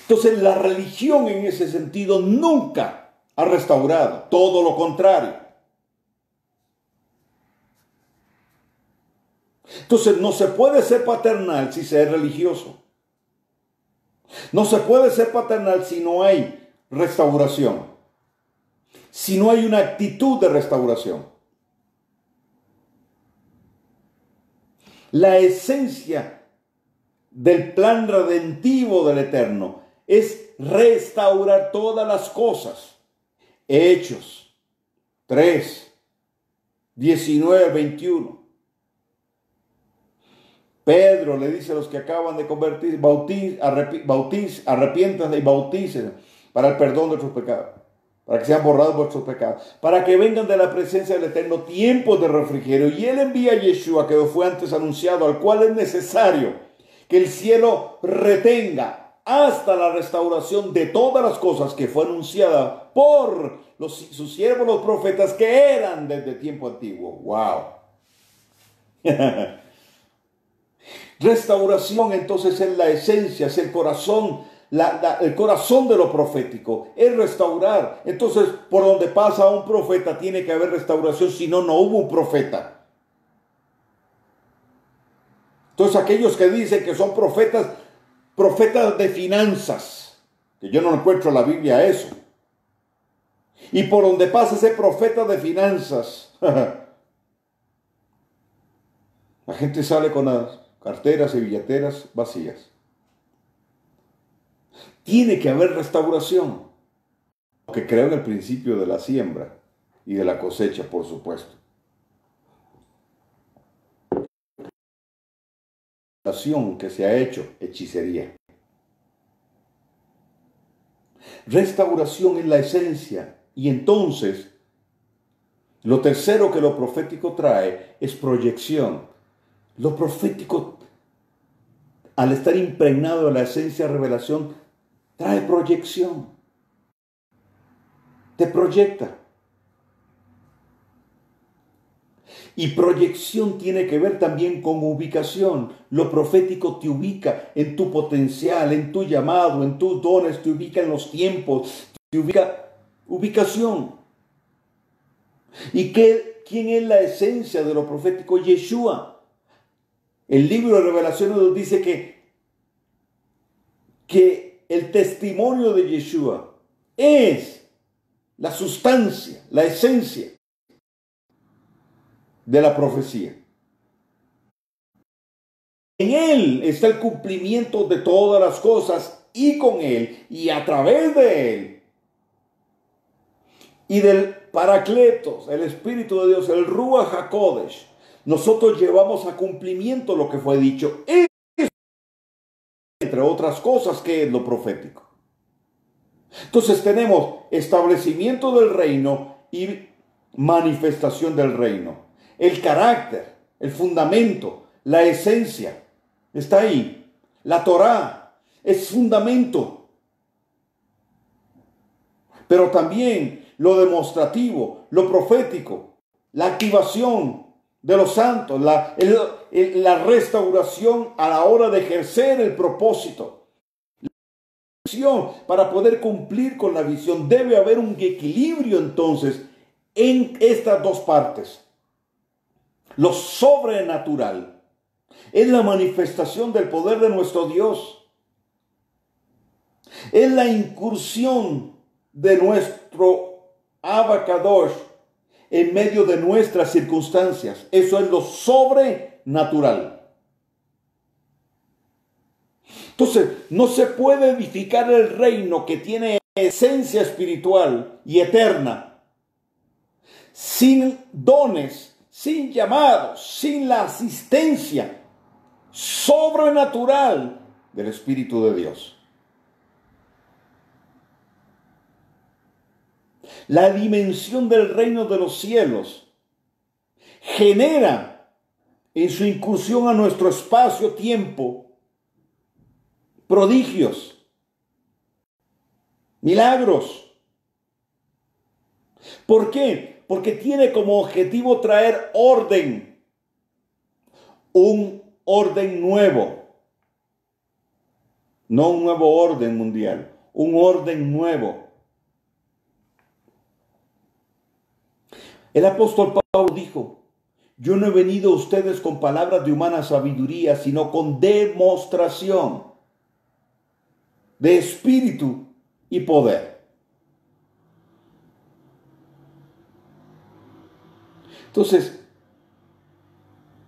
[SPEAKER 1] Entonces, la religión en ese sentido nunca ha restaurado, todo lo contrario. Entonces, no se puede ser paternal si se es religioso. No se puede ser paternal si no hay restauración, si no hay una actitud de restauración. La esencia del plan redentivo del Eterno es restaurar todas las cosas. Hechos 3, 19, 21. Pedro le dice a los que acaban de convertir, arrepiéntanse y bautícense para el perdón de sus pecados, para que sean borrados vuestros pecados, para que vengan de la presencia del Eterno tiempos de refrigerio. Y Él envía a Yeshua, que fue antes anunciado, al cual es necesario que el cielo retenga hasta la restauración de todas las cosas que fue anunciada por sus siervos los profetas, que eran desde tiempo antiguo. ¡Wow! Restauración entonces es la esencia, es el corazón, el corazón de lo profético, es restaurar. Entonces, por donde pasa un profeta tiene que haber restauración, si no, no hubo un profeta. Entonces, aquellos que dicen que son profetas de finanzas, que yo no encuentro en la Biblia eso. Y por donde pasa ese profeta de finanzas, la gente sale con las carteras y billeteras vacías. Tiene que haber restauración. Que creo en el principio de la siembra y de la cosecha, por supuesto. Restauración que se ha hecho, hechicería. Restauración es la esencia. Y entonces, lo tercero que lo profético trae es proyección. Lo profético, al estar impregnado de la esencia de revelación, trae proyección. Te proyecta. Y proyección tiene que ver también con ubicación. Lo profético te ubica en tu potencial, en tu llamado, en tus dones, te ubica en los tiempos, te ubica ubicación. ¿Y quién es la esencia de lo profético? Yeshua. El libro de Revelaciones nos dice que el testimonio de Yeshua es la sustancia, la esencia de la profecía. En Él está el cumplimiento de todas las cosas, y con Él y a través de Él y del Paracletos, el Espíritu de Dios, el Ruach HaKodesh, nosotros llevamos a cumplimiento lo que fue dicho, entre otras cosas, que es lo profético. Entonces tenemos establecimiento del reino y manifestación del reino. El carácter, el fundamento, la esencia, está ahí. La Torá es fundamento. Pero también lo demostrativo, lo profético, la activación de los santos, la restauración a la hora de ejercer el propósito. Para poder cumplir con la visión debe haber un equilibrio entonces en estas dos partes. Lo sobrenatural es la manifestación del poder de nuestro Dios. Es la incursión de nuestro Abacadosh en medio de nuestras circunstancias. Eso es lo sobrenatural. Entonces, no se puede edificar el reino que tiene esencia espiritual y eterna sin dones, sin llamados, sin la asistencia sobrenatural del Espíritu de Dios. La dimensión del reino de los cielos genera en su incursión a nuestro espacio-tiempo prodigios, milagros. ¿Por qué? Porque tiene como objetivo traer orden, un orden nuevo, no un nuevo orden mundial, un orden nuevo. El apóstol Pablo dijo: yo no he venido a ustedes con palabras de humana sabiduría, sino con demostración de espíritu y poder. Entonces,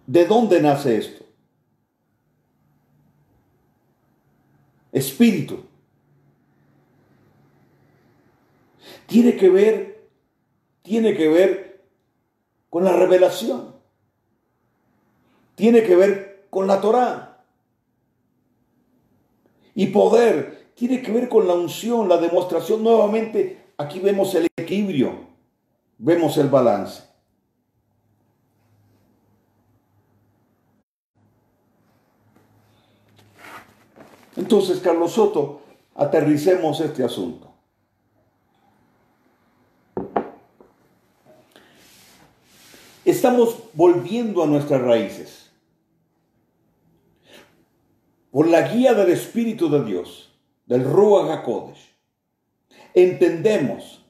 [SPEAKER 1] ¿de dónde nace esto? espíritu. Tiene que ver con la revelación. Tiene que ver con la Torá. Y poder tiene que ver con la unción, la demostración. Nuevamente, aquí vemos el equilibrio, vemos el balance. Entonces, Carlos Soto, aterricemos este asunto. Estamos volviendo a nuestras raíces. Por la guía del Espíritu de Dios, del Ruach HaKodesh, entendemos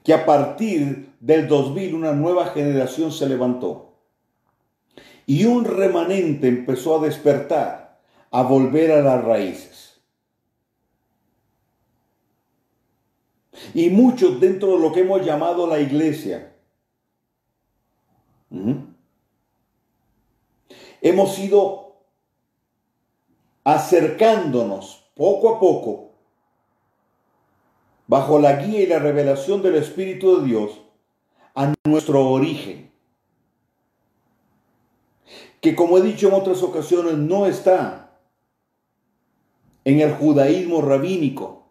[SPEAKER 1] que a partir del 2000 una nueva generación se levantó y un remanente empezó a despertar, a volver a las raíces. Y muchos dentro de lo que hemos llamado la iglesia, hemos ido acercándonos poco a poco, bajo la guía y la revelación del Espíritu de Dios, a nuestro origen, que como he dicho en otras ocasiones, no está en el judaísmo rabínico,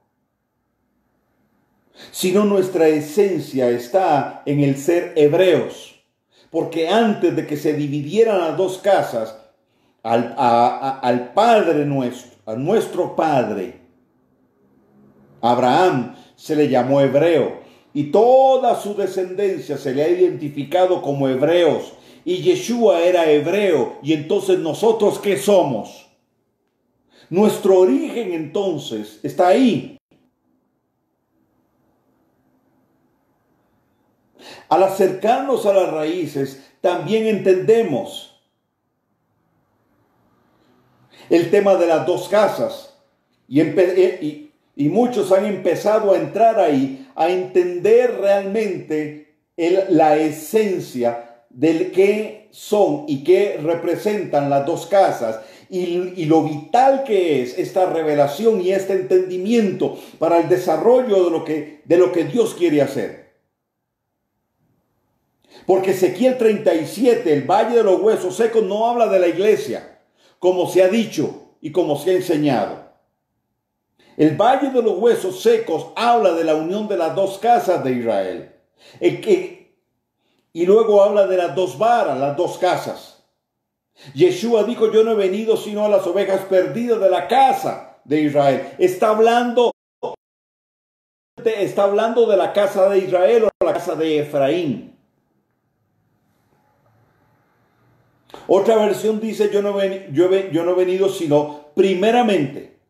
[SPEAKER 1] sino nuestra esencia está en el ser hebreos, porque antes de que se dividieran las dos casas, al Padre nuestro, a nuestro Padre, Abraham, se le llamó hebreo, y toda su descendencia se le ha identificado como hebreos, y Yeshua era hebreo, y entonces nosotros ¿qué somos? Nuestro origen entonces está ahí. Al acercarnos a las raíces, también entendemos el tema de las dos casas. Y muchos han empezado a entrar ahí, a entender realmente la esencia del qué son y qué representan las dos casas. Y lo vital que es esta revelación y este entendimiento para el desarrollo de lo que Dios quiere hacer. Porque Ezequiel 37, el Valle de los Huesos Secos, no habla de la iglesia, como se ha dicho y como se ha enseñado. El Valle de los Huesos Secos habla de la unión de las dos casas de Israel. Y luego habla de las dos varas, las dos casas. Yeshua dijo, yo no he venido sino a las ovejas perdidas de la casa de Israel. Está hablando de la casa de Israel o la casa de Efraín. Otra versión dice, yo no he venido sino primeramente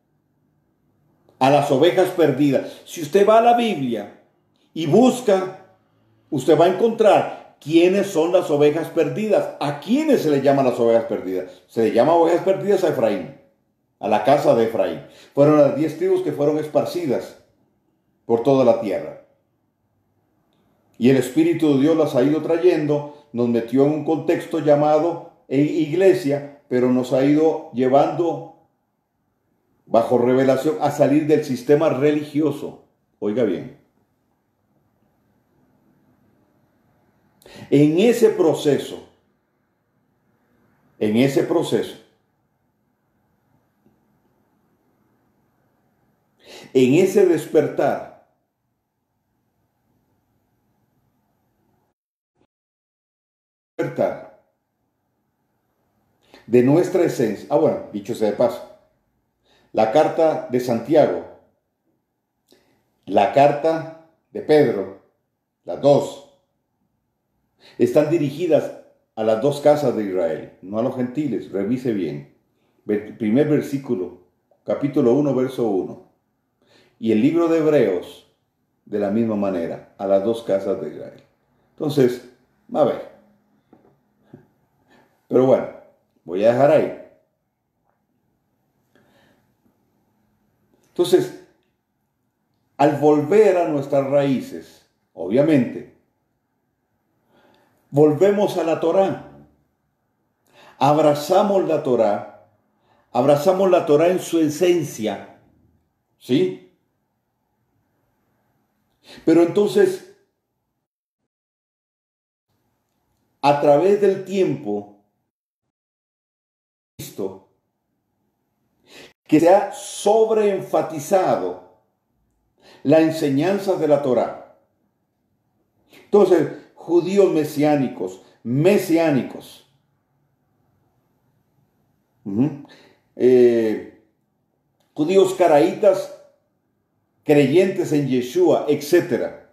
[SPEAKER 1] a las ovejas perdidas. Si usted va a la Biblia y busca, usted va a encontrar quiénes son las ovejas perdidas. ¿A quiénes se le llaman las ovejas perdidas? Se le llama ovejas perdidas a Efraín, a la casa de Efraín. Fueron las 10 tribus que fueron esparcidas por toda la tierra. Y el Espíritu de Dios las ha ido trayendo, nos metió en un contexto llamado iglesia, pero nos ha ido llevando bajo revelación a salir del sistema religioso. Oiga bien. En ese proceso, en ese despertar, de nuestra esencia. Ah, bueno, dicho sea de paso, la carta de Santiago, la carta de Pedro, las dos, están dirigidas a las dos casas de Israel, no a los gentiles. Revise bien. Primer versículo, capítulo 1, verso 1. Y el libro de Hebreos, de la misma manera, a las dos casas de Israel. Entonces, a ver. Pero bueno, voy a dejar ahí. Entonces, al volver a nuestras raíces, obviamente, volvemos a la Torá. Abrazamos la Torá, abrazamos la Torá en su esencia, ¿sí? Pero entonces, a través del tiempo, visto que se ha sobreenfatizado la enseñanza de la Torá. Entonces, judíos mesiánicos, judíos caraítas, creyentes en Yeshua, etc.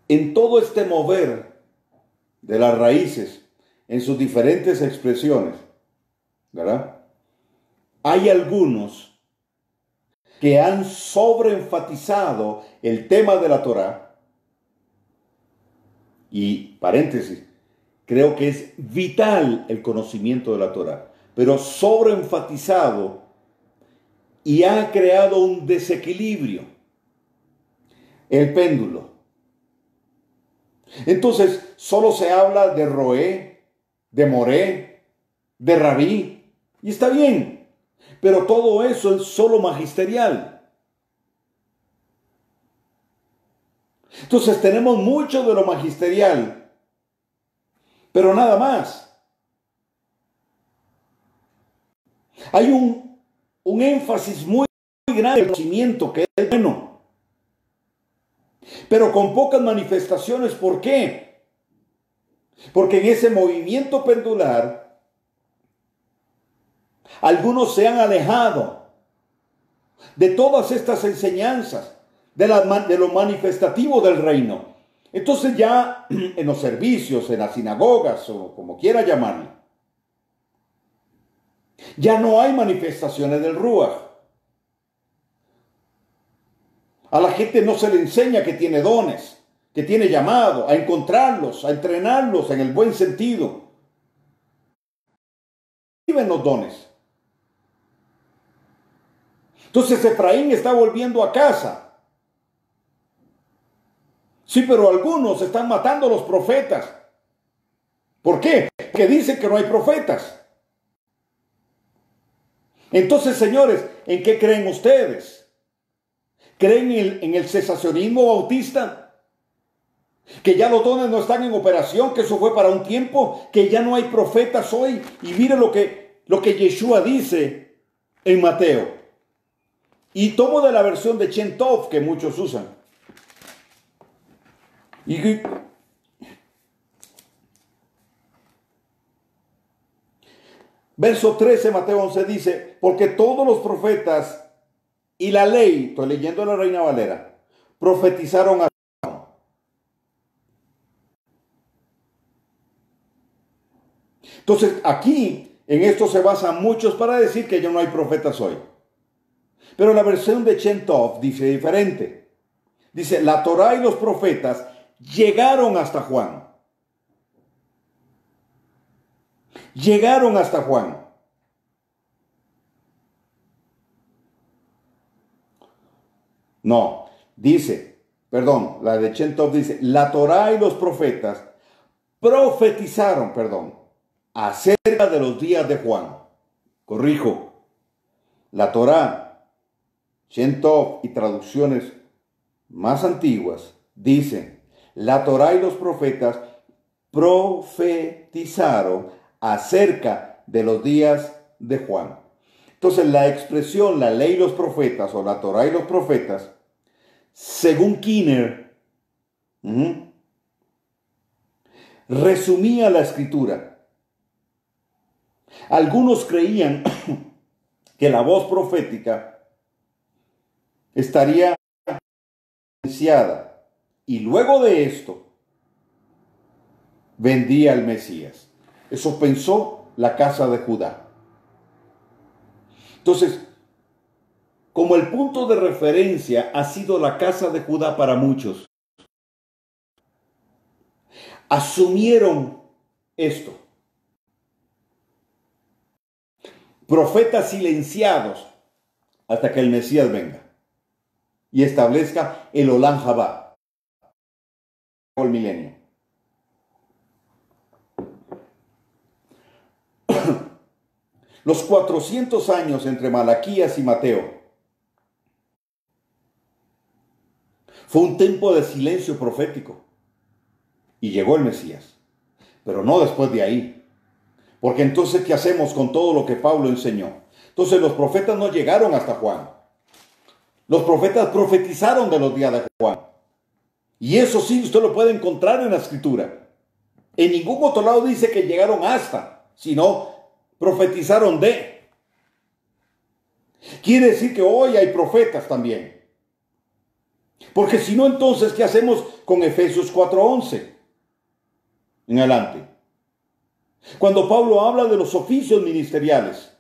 [SPEAKER 1] En todo este mover de las raíces, en sus diferentes expresiones, ¿verdad? Hay algunos que han sobreenfatizado el tema de la Torá, y paréntesis, creo que es vital el conocimiento de la Torá, pero sobreenfatizado y ha creado un desequilibrio, el péndulo. Entonces, solo se habla de Roé, de Moré, de Rabí, y está bien, pero todo eso es solo magisterial. Entonces, tenemos mucho de lo magisterial, pero nada más. Hay un énfasis muy grande en el conocimiento, que es bueno, pero con pocas manifestaciones. ¿Por qué? Porque en ese movimiento pendular, algunos se han alejado de todas estas enseñanzas, de lo manifestativo del reino. Entonces ya en los servicios, en las sinagogas, o como quiera llamarlo, ya no hay manifestaciones del Ruach. A la gente no se le enseña que tiene dones, que tiene llamado, a encontrarlos, a entrenarlos en el buen sentido. Viven los dones. Entonces Efraín está volviendo a casa. Sí, pero algunos están matando a los profetas. ¿Por qué? Porque dicen que no hay profetas. Entonces, señores, ¿en qué creen ustedes? ¿Creen en el cesacionismo bautista? Que ya los dones no están en operación, que eso fue para un tiempo, que ya no hay profetas hoy. Y mire lo que Yeshua dice en Mateo. Y tomo de la versión de Shem Tov que muchos usan. Verso 13, Mateo 11 dice, porque todos los profetas y la ley, estoy leyendo la Reina Valera, profetizaron a... Entonces aquí, en esto se basan muchos para decir que ya no hay profetas hoy. Pero la versión de Shem Tov dice diferente. Dice, la Torá y los profetas llegaron hasta Juan. Llegaron hasta Juan. No, dice, perdón, la de Shem Tov dice, la Torá y los profetas profetizaron, acerca de los días de Juan. Corrijo, la Torá, Shem Tov y traducciones más antiguas dicen, la Torá y los profetas profetizaron acerca de los días de Juan. Entonces la expresión la ley y los profetas o la Torá y los profetas, según Kinner, resumía la escritura. Algunos creían que la voz profética estaría silenciada y luego de esto vendría el Mesías. Eso pensó la casa de Judá. Entonces, como el punto de referencia ha sido la casa de Judá para muchos, asumieron esto. Profetas silenciados hasta que el Mesías venga y establezca el Olam Jabá, el milenio. Los 400 años entre Malaquías y Mateo fue un tiempo de silencio profético. Y llegó el Mesías. Pero no después de ahí. Porque entonces, ¿qué hacemos con todo lo que Pablo enseñó? Entonces los profetas no llegaron hasta Juan. Los profetas profetizaron de los días de Juan. Y eso sí, usted lo puede encontrar en la Escritura. En ningún otro lado dice que llegaron hasta, sino profetizaron de. Quiere decir que hoy hay profetas también. Porque si no, entonces, ¿qué hacemos con Efesios 4:11? En adelante. Cuando Pablo habla de los oficios ministeriales.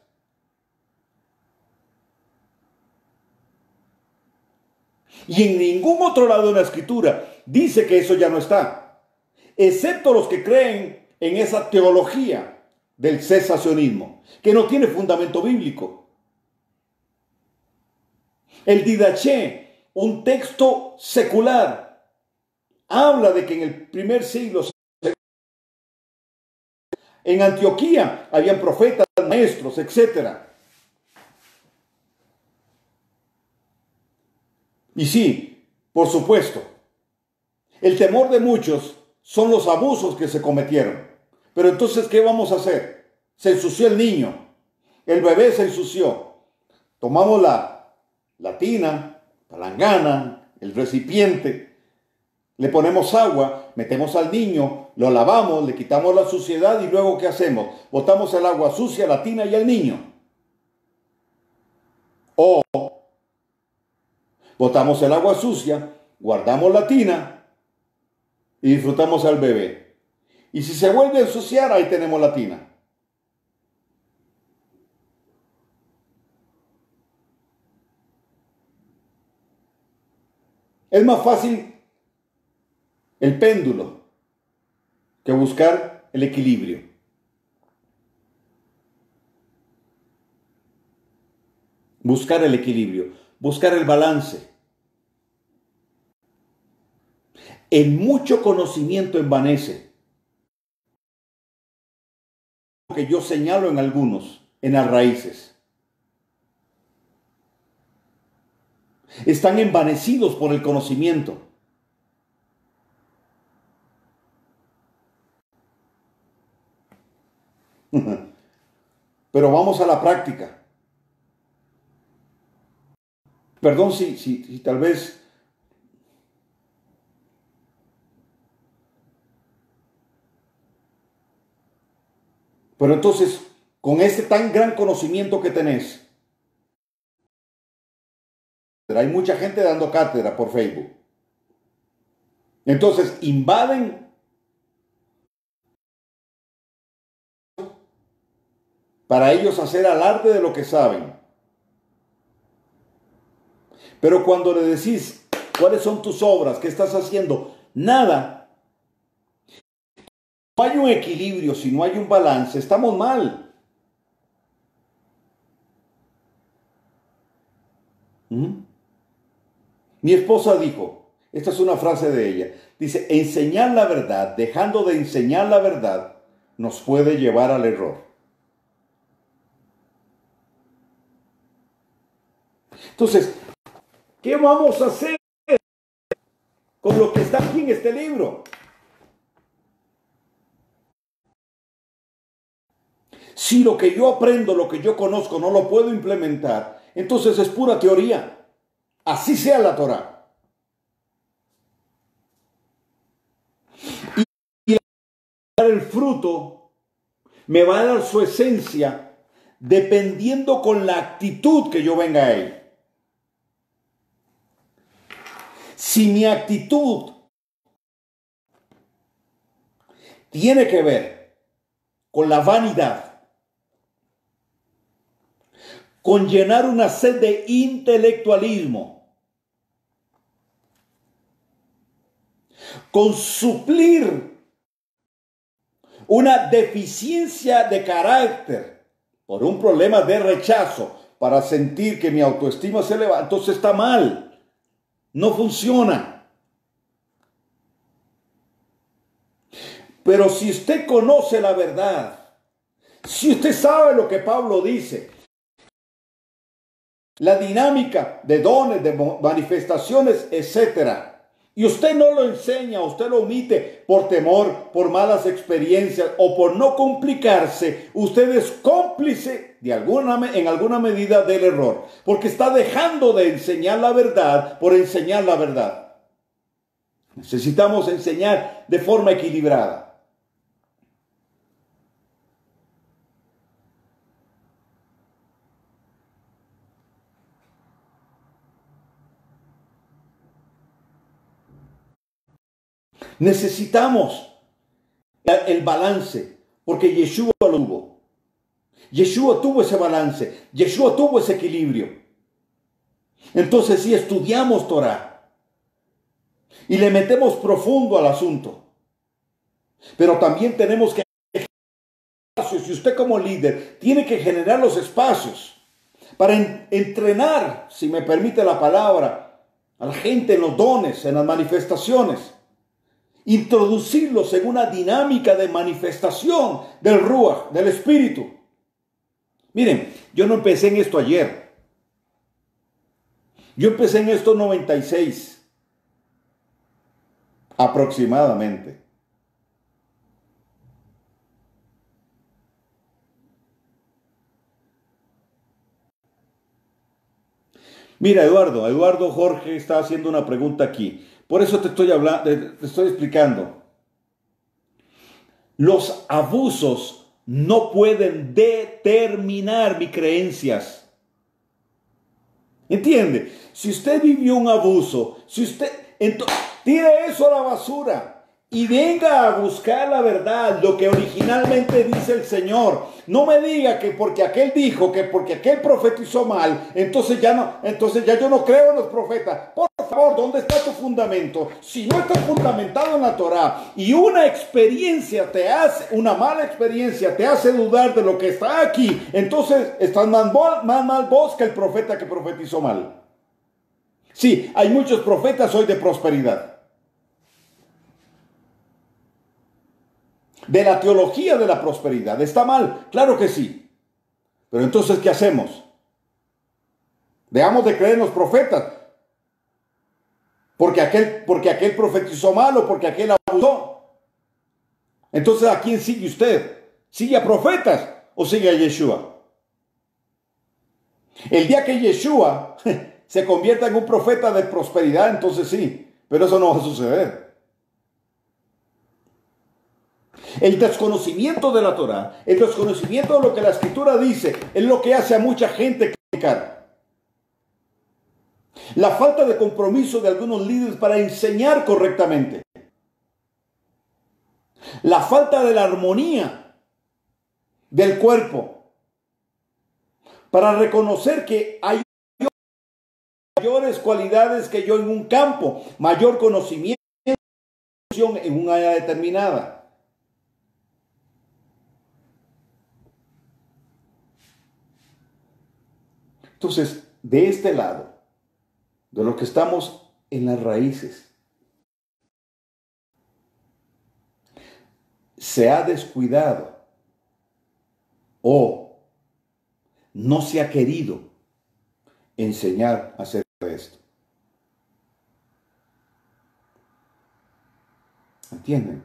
[SPEAKER 1] Y en ningún otro lado de la Escritura dice que eso ya no está. Excepto los que creen en esa teología del cesacionismo, que no tiene fundamento bíblico. El Didaché, un texto secular, habla de que en el primer siglo en Antioquía habían profetas, maestros, etc. Y sí, por supuesto, el temor de muchos son los abusos que se cometieron. Pero entonces, ¿qué vamos a hacer? Se ensució el niño, el bebé se ensució. Tomamos la tina, palangana, el recipiente, le ponemos agua, metemos al niño, lo lavamos, le quitamos la suciedad y luego ¿qué hacemos? Botamos el agua sucia, la tina y al niño. O botamos el agua sucia, guardamos la tina y disfrutamos al bebé. Y si se vuelve a ensuciar, ahí tenemos la tina. Es más fácil el péndulo que buscar el equilibrio. Buscar el equilibrio, buscar el balance. El mucho conocimiento envanece. Lo que yo señalo en algunos, en las raíces. Están envanecidos por el conocimiento. Pero vamos a la práctica. Perdón si tal vez pero entonces, con este tan gran conocimiento que tenés, hay mucha gente dando cátedra por Facebook. Entonces, invaden para ellos hacer alarde de lo que saben. Pero cuando le decís, ¿cuáles son tus obras? ¿Qué estás haciendo? Nada. No hay un equilibrio, si no hay un balance, estamos mal. Mi esposa dijo, esta es una frase de ella, dice, enseñar la verdad, dejando de enseñar la verdad, nos puede llevar al error. Entonces, ¿qué vamos a hacer con lo que está aquí en este libro? Si lo que yo aprendo, lo que yo conozco, no lo puedo implementar, entonces es pura teoría. Así sea la Torá. Y el fruto me va a dar su esencia dependiendo con la actitud que yo venga a él. Si mi actitud tiene que ver con la vanidad, con llenar una sed de intelectualismo, con suplir una deficiencia de carácter por un problema de rechazo para sentir que mi autoestima se eleva, entonces está mal, no funciona. Pero si usted conoce la verdad, Si usted sabe lo que Pablo dice, la dinámica de dones, de manifestaciones, etcétera, y usted no lo enseña, usted lo omite por temor, por malas experiencias o por no complicarse, usted es cómplice en alguna medida del error, porque está dejando de enseñar la verdad por enseñar la verdad. Necesitamos enseñar de forma equilibrada. Necesitamos el balance, porque Yeshua lo tuvo. Yeshua tuvo ese balance, Yeshua tuvo ese equilibrio. Entonces, si estudiamos Torah y le metemos profundo al asunto, pero también tenemos que espacios, y usted como líder tiene que generar los espacios para entrenar, si me permite la palabra, a la gente en los dones, en las manifestaciones. Introducirlos en una dinámica de manifestación del Ruach, del Espíritu. Miren, yo no empecé en esto ayer. Yo empecé en esto en 96, aproximadamente. Mira, Eduardo Jorge está haciendo una pregunta aquí. Por eso te estoy hablando, te estoy explicando. Los abusos no pueden determinar mis creencias. ¿Entiende? Si usted vivió un abuso, tire eso a la basura y venga a buscar la verdad, lo que originalmente dice el Señor. No me diga que porque aquel dijo, que porque aquel profetizó mal, entonces ya yo no creo en los profetas. Por favor, ¿dónde está tu fundamento? Si no está fundamentado en la Torah y una mala experiencia te hace dudar de lo que está aquí, entonces estás más mal vos que el profeta que profetizó mal. Sí, hay muchos profetas hoy de prosperidad. De la teología de la prosperidad. ¿Está mal? Claro que sí. Pero entonces, ¿qué hacemos? Dejamos de creer en los profetas. Porque aquel profetizó mal o porque aquel abusó. Entonces, ¿a quién sigue usted? ¿Sigue a profetas o sigue a Yeshua? El día que Yeshua se convierta en un profeta de prosperidad, entonces sí. Pero eso no va a suceder. El desconocimiento de la Torah, el desconocimiento de lo que la Escritura dice, es lo que hace a mucha gente criticar. La falta de compromiso de algunos líderes para enseñar correctamente. La falta de la armonía del cuerpo para reconocer que hay mayores cualidades que yo en un campo, mayor conocimiento en un área determinada. Entonces, de este lado, de lo que estamos en las raíces, se ha descuidado o no se ha querido enseñar acerca de esto. ¿Entienden?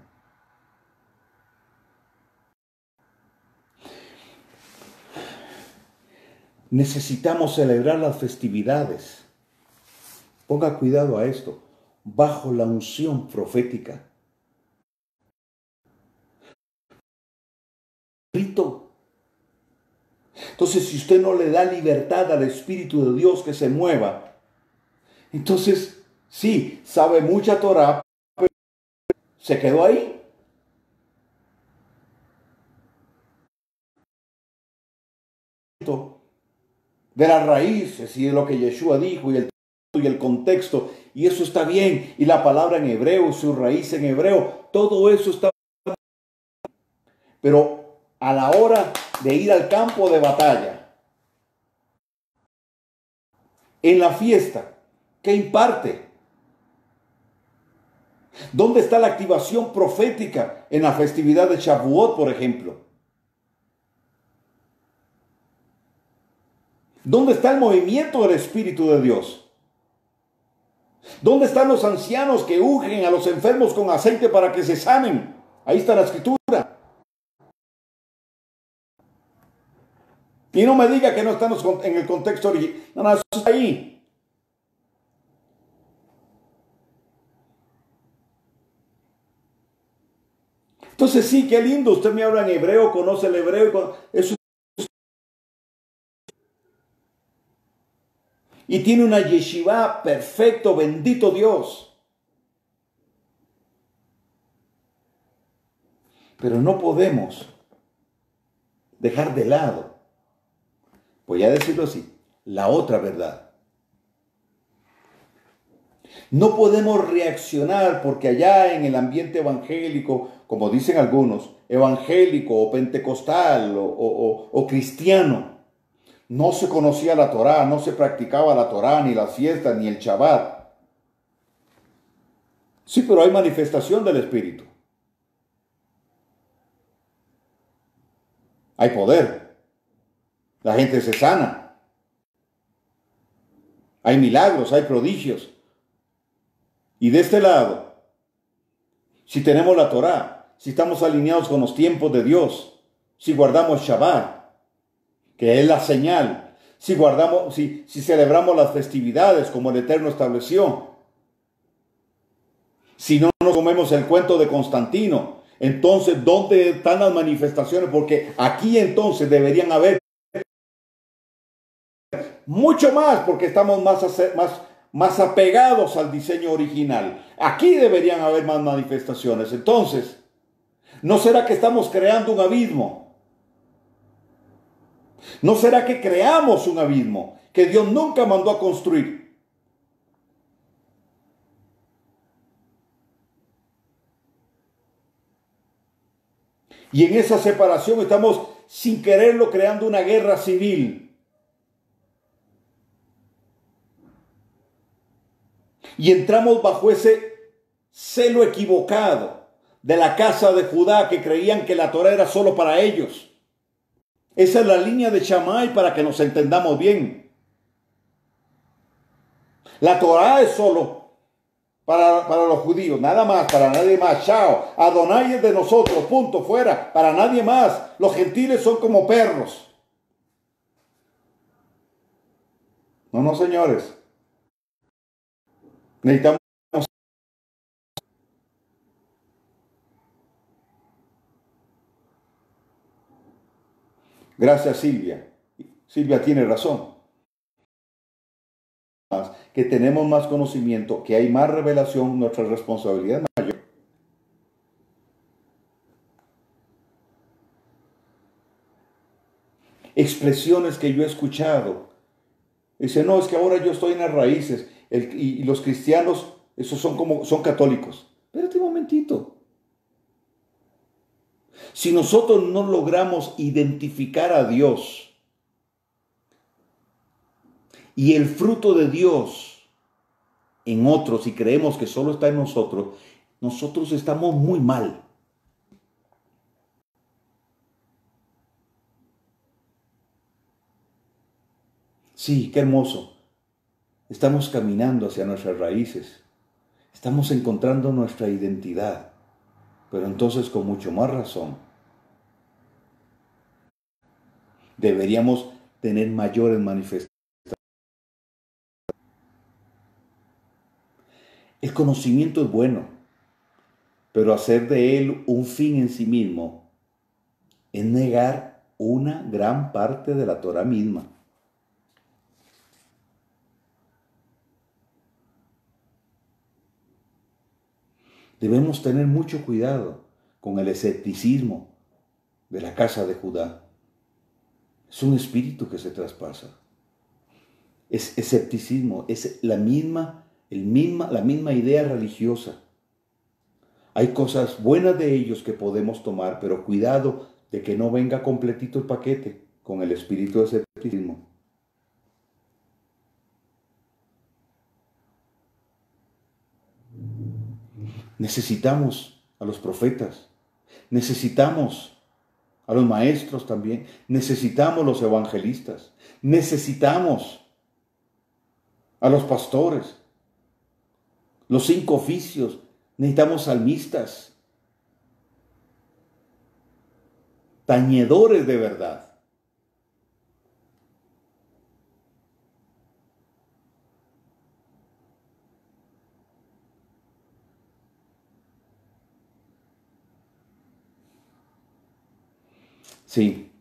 [SPEAKER 1] Necesitamos celebrar las festividades. Ponga cuidado a esto, bajo la unción profética. Rito. Entonces, si usted no le da libertad al Espíritu de Dios que se mueva, entonces, sí, sabe mucha Torah, pero se quedó ahí. De las raíces y de lo que Yeshua dijo y el contexto, y eso está bien, y la palabra en hebreo, su raíz en hebreo, todo eso está bien. Pero a la hora de ir al campo de batalla, en la fiesta, ¿qué imparte? ¿Dónde está la activación profética en la festividad de Shavuot, por ejemplo? ¿Dónde está el movimiento del Espíritu de Dios? ¿Dónde están los ancianos que ungen a los enfermos con aceite para que se sanen? Ahí está la Escritura. Y no me diga que no estamos en el contexto original. No, no, eso está ahí. Entonces sí, qué lindo. Usted me habla en hebreo, conoce el hebreo. Eso. Y tiene una yeshiva perfecto, bendito Dios. Pero no podemos dejar de lado, voy a decirlo así, la otra verdad. No podemos reaccionar porque allá en el ambiente evangélico, como dicen algunos, evangélico o pentecostal o cristiano, no se conocía la Torá, no se practicaba la Torá, ni las fiestas, ni el Shabbat. Sí, pero hay manifestación del Espíritu. Hay poder. La gente se sana. Hay milagros, hay prodigios. Y de este lado, si tenemos la Torá, si estamos alineados con los tiempos de Dios, si guardamos Shabbat, que es la señal, si celebramos las festividades como el Eterno estableció, si no nos comemos el cuento de Constantino, entonces, ¿dónde están las manifestaciones? Porque aquí entonces deberían haber mucho más, porque estamos más apegados al diseño original. Aquí deberían haber más manifestaciones. Entonces, ¿no será que estamos creando un abismo? ¿No será que creamos un abismo que Dios nunca mandó a construir? Y en esa separación estamos sin quererlo creando una guerra civil. Y entramos bajo ese celo equivocado de la casa de Judá que creían que la Torá era solo para ellos. Esa es la línea de Shammai para que nos entendamos bien. La Torá es solo para los judíos, nada más, para nadie más. Chao, Adonai es de nosotros, punto, fuera, para nadie más. Los gentiles son como perros. No, no, señores. Necesitamos. Gracias, Silvia. Silvia tiene razón. Que tenemos más conocimiento, que hay más revelación, nuestra responsabilidad es mayor. Expresiones que yo he escuchado. Dice, no, es que ahora yo estoy en las raíces. Y los cristianos, esos son católicos. Espérate un momentito. Si nosotros no logramos identificar a Dios y el fruto de Dios en otros y creemos que solo está en nosotros, nosotros estamos muy mal. Sí, qué hermoso. Estamos caminando hacia nuestras raíces. Estamos encontrando nuestra identidad. Pero entonces, con mucho más razón, deberíamos tener mayores manifestaciones. El conocimiento es bueno, pero hacer de él un fin en sí mismo es negar una gran parte de la Torah misma. Debemos tener mucho cuidado con el escepticismo de la casa de Judá. Es un espíritu que se traspasa. Es escepticismo, es la misma idea religiosa. Hay cosas buenas de ellos que podemos tomar, pero cuidado de que no venga completito el paquete con el espíritu de escepticismo. Necesitamos a los profetas. Necesitamos a los maestros también. Necesitamos los evangelistas. Necesitamos a los pastores, los 5 oficios. Necesitamos salmistas, tañedores de verdad. Sí,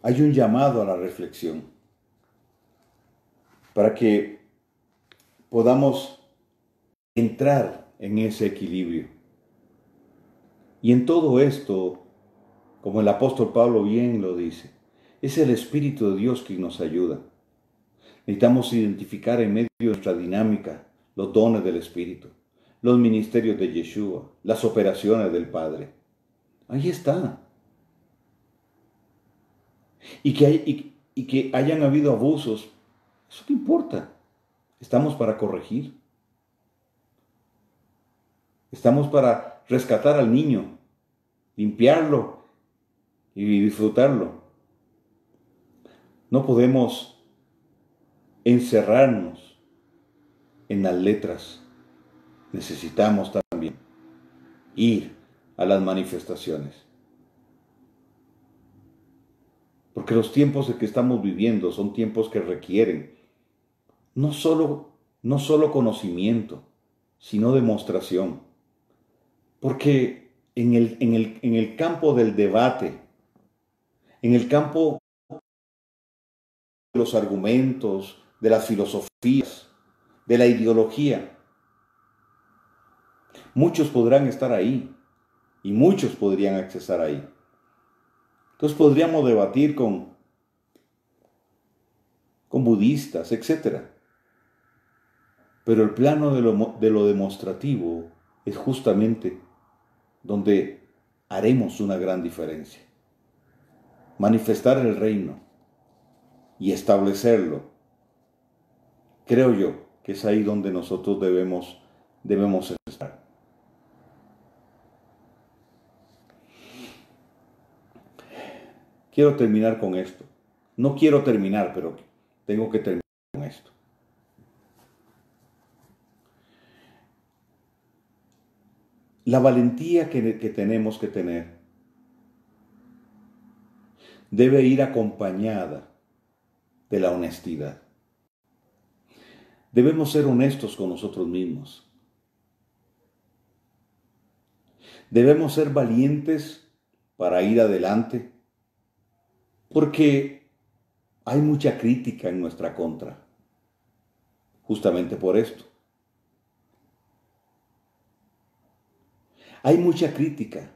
[SPEAKER 1] hay un llamado a la reflexión para que podamos entrar en ese equilibrio. Y en todo esto, como el apóstol Pablo bien lo dice, es el Espíritu de Dios quien nos ayuda. Necesitamos identificar en medio de nuestra dinámica los dones del Espíritu, los ministerios de Yeshua, las operaciones del Padre. Ahí está. Y que hayan habido abusos, eso no importa. Estamos para corregir. Estamos para rescatar al niño, limpiarlo y disfrutarlo. No podemos encerrarnos en las letras. Necesitamos también ir a las manifestaciones. Porque los tiempos en que estamos viviendo son tiempos que requieren no solo conocimiento, sino demostración. Porque en el campo del debate, en el campo de los argumentos, de las filosofías, de la ideología, muchos podrán estar ahí y muchos podrían accesar ahí. Entonces podríamos debatir con budistas, etc. Pero el plano de lo demostrativo es justamente donde haremos una gran diferencia. Manifestar el reino y establecerlo. Creo yo que es ahí donde nosotros debemos estar. Quiero terminar con esto. No quiero terminar, pero tengo que terminar con esto. La valentía que tenemos que tener debe ir acompañada de la honestidad. Debemos ser honestos con nosotros mismos. Debemos ser valientes para ir adelante, porque hay mucha crítica en nuestra contra, justamente por esto. Hay mucha crítica.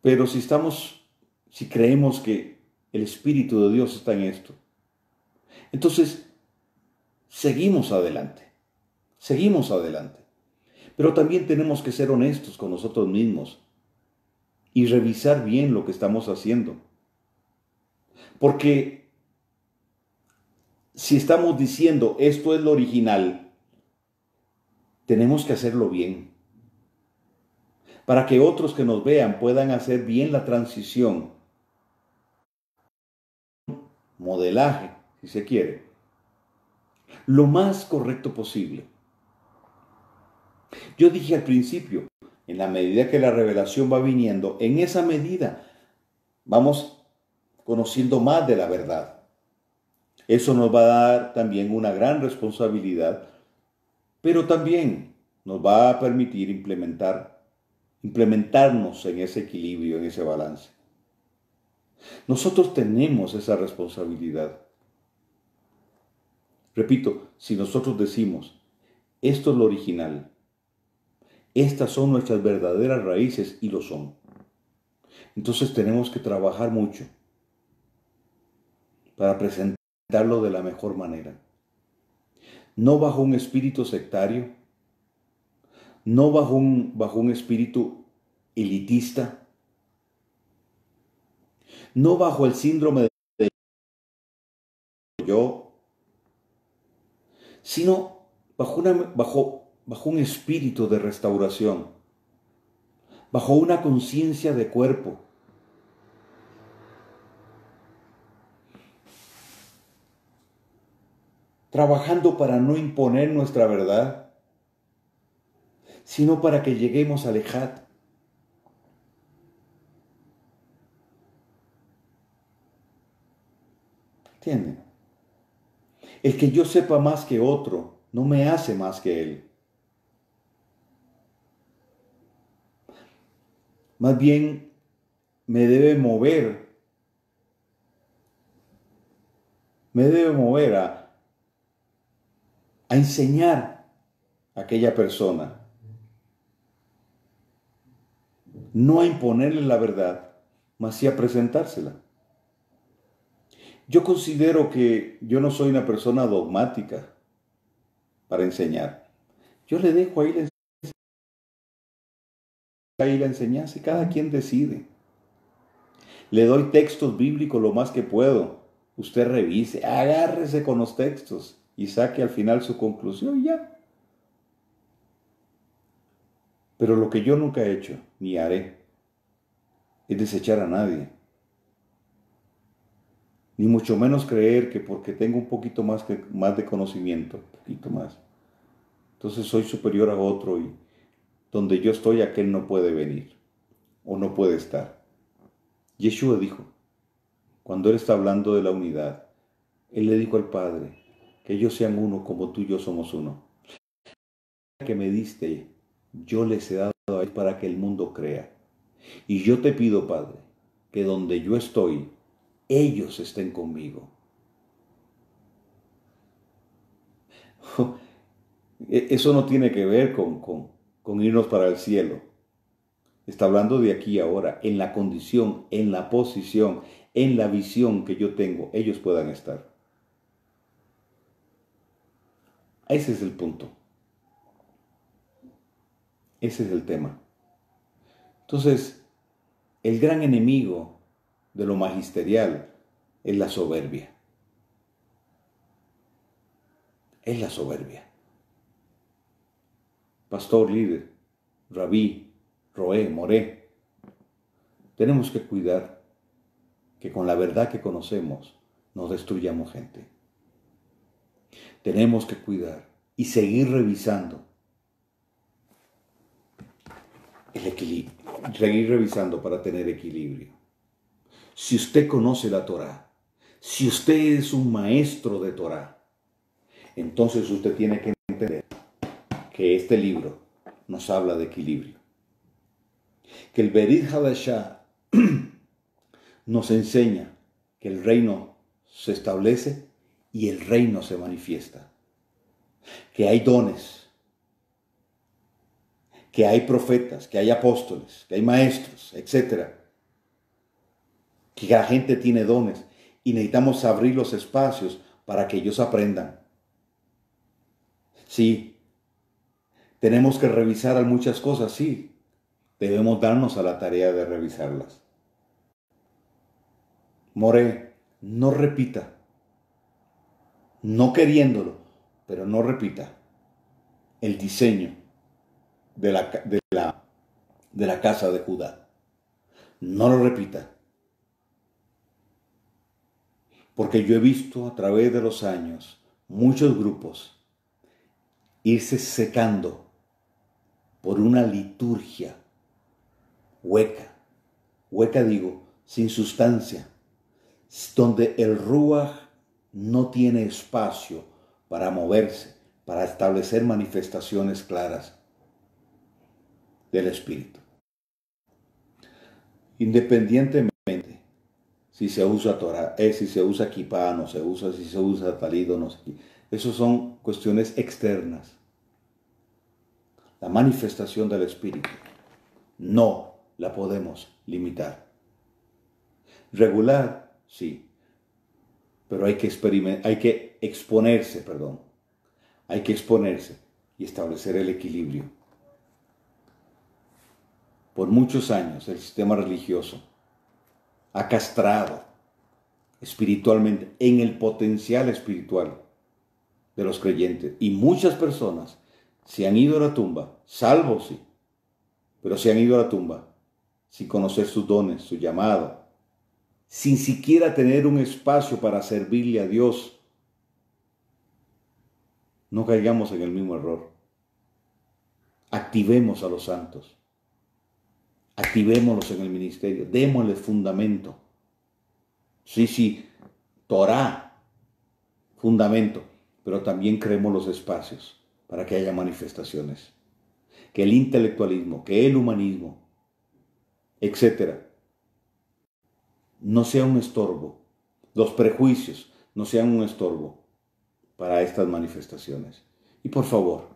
[SPEAKER 1] Pero si creemos que el Espíritu de Dios está en esto, entonces seguimos adelante. Pero también tenemos que ser honestos con nosotros mismos y revisar bien lo que estamos haciendo. Porque si estamos diciendo esto es lo original, tenemos que hacerlo bien. Para que otros que nos vean puedan hacer bien la transición, modelaje, si se quiere, lo más correcto posible. Yo dije al principio, en la medida que la revelación va viniendo, en esa medida vamos conociendo más de la verdad. Eso nos va a dar también una gran responsabilidad, pero también nos va a permitir implementarnos en ese equilibrio, en ese balance. Nosotros tenemos esa responsabilidad. Repito, si nosotros decimos, esto es lo original, estas son nuestras verdaderas raíces y lo son, entonces tenemos que trabajar mucho para presentarlo de la mejor manera. No bajo un espíritu sectario, no bajo un espíritu elitista, no bajo el síndrome de yo, sino bajo bajo un espíritu de restauración, bajo una conciencia de cuerpo. Trabajando para no imponer nuestra verdad, sino para que lleguemos al Ejad. ¿Entienden? El que yo sepa más que otro no me hace más que él. Más bien me debe mover a enseñar a aquella persona. No a imponerle la verdad, mas sí a presentársela. Yo considero que yo no soy una persona dogmática para enseñar. Yo le dejo ahí la enseñanza y cada quien decide. Le doy textos bíblicos lo más que puedo. Usted revise, agárrese con los textos y saque al final su conclusión y ya. Pero lo que yo nunca he hecho, ni haré, es desechar a nadie. Ni mucho menos creer que porque tengo un poquito más de conocimiento, un poquito más, entonces soy superior a otro y donde yo estoy aquel no puede venir o no puede estar. Yeshua dijo, cuando él está hablando de la unidad, él le dijo al Padre, que ellos sean uno como tú y yo somos uno. Que me diste, yo les he dado a ellos para que el mundo crea. Y yo te pido, Padre, que donde yo estoy, ellos estén conmigo. Eso no tiene que ver con irnos para el cielo. Está hablando de aquí ahora, en la condición, en la posición, en la visión que yo tengo, ellos puedan estar. Ese es el punto. Ese es el tema. Entonces, el gran enemigo de lo magisterial es la soberbia. Es la soberbia. Pastor, líder, rabí, roé, moré. Tenemos que cuidar que con la verdad que conocemos no destruyamos gente. Tenemos que cuidar y seguir revisando el equilibrio, seguir revisando para tener equilibrio. Si usted conoce la Torá, si usted es un maestro de Torá, entonces usted tiene que entender que este libro nos habla de equilibrio. Que el Berit Hadashah nos enseña que el reino se establece y el reino se manifiesta. Que hay dones, que hay profetas, que hay apóstoles, que hay maestros, etc. Que la gente tiene dones y necesitamos abrir los espacios para que ellos aprendan. Sí, tenemos que revisar muchas cosas, sí. Debemos darnos a la tarea de revisarlas. More, no repita, no queriéndolo, pero no repita el diseño de la casa de Judá. No lo repita. Porque yo he visto a través de los años muchos grupos irse secando por una liturgia hueca. Hueca digo, sin sustancia, donde el Ruach no tiene espacio para moverse, para establecer manifestaciones claras del Espíritu. Independientemente si se usa Torah, si se usa kippah, no se usa, si se usa talid o no sé qué. Esas son cuestiones externas. La manifestación del Espíritu no la podemos limitar. Regular, sí, pero hay que exponerse, Hay que exponerse y establecer el equilibrio. Por muchos años el sistema religioso ha castrado espiritualmente, en el potencial espiritual de los creyentes. Y muchas personas Si han ido a la tumba, salvos sí, pero si han ido a la tumba sin conocer sus dones, su llamado, sin siquiera tener un espacio para servirle a Dios, no caigamos en el mismo error. Activemos a los santos, activémoslos en el ministerio, démosles fundamento. Sí, Torah, fundamento, pero también creemos los espacios para que haya manifestaciones. Que el intelectualismo, que el humanismo, etcétera, no sea un estorbo. Los prejuicios no sean un estorbo para estas manifestaciones. Y por favor,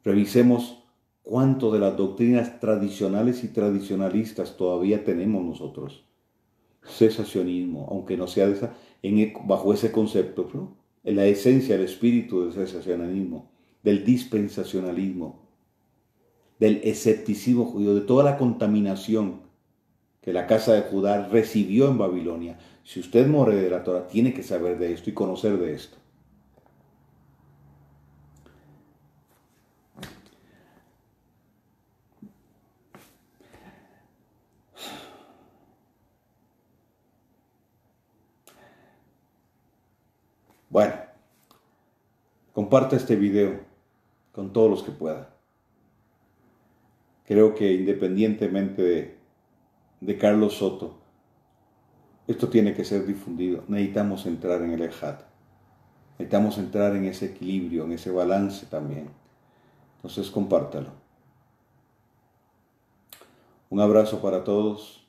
[SPEAKER 1] revisemos cuánto de las doctrinas tradicionales y tradicionalistas todavía tenemos nosotros. Cesacionismo, aunque no sea bajo ese concepto, ¿no? En la esencia, el espíritu del cesacionalismo, del dispensacionalismo, del escepticismo judío, de toda la contaminación que la casa de Judá recibió en Babilonia. Si usted more de la Torah, tiene que saber de esto y conocer de esto. Bueno, comparte este video con todos los que pueda. Creo que independientemente de Carlos Soto, esto tiene que ser difundido. Necesitamos entrar en el Ejad. Necesitamos entrar en ese equilibrio, en ese balance también. Entonces, compártalo. Un abrazo para todos.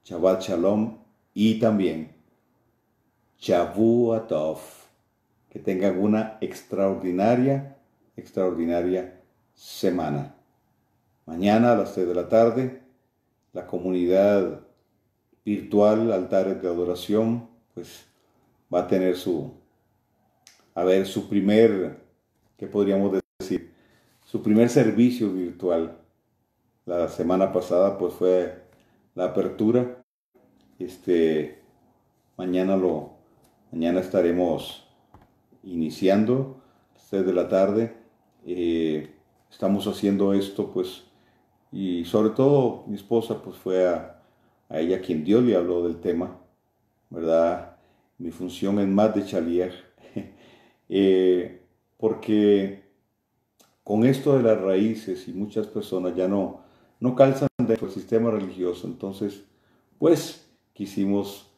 [SPEAKER 1] Shabbat Shalom y también Shavua Tov. Que tengan una extraordinaria semana. Mañana a las 3 de la tarde, la comunidad virtual, altares de adoración, pues va a tener su primer, ¿qué podríamos decir? Su primer servicio virtual. La semana pasada pues fue la apertura. Mañana estaremos iniciando a las 3 de la tarde. Estamos haciendo esto pues, y sobre todo mi esposa pues fue a ella quien Dios le habló del tema, ¿verdad? Mi función es más de chalier, porque con esto de las raíces y muchas personas ya no calzan dentro del sistema religioso, entonces pues quisimos,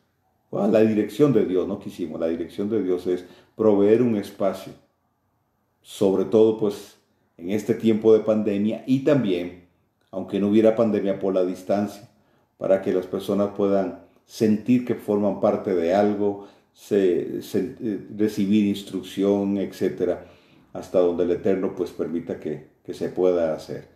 [SPEAKER 1] la dirección de Dios, la dirección de Dios es proveer un espacio, sobre todo pues en este tiempo de pandemia y también, aunque no hubiera pandemia, por la distancia, para que las personas puedan sentir que forman parte de algo, recibir instrucción, etcétera, hasta donde el Eterno pues permita que se pueda hacer.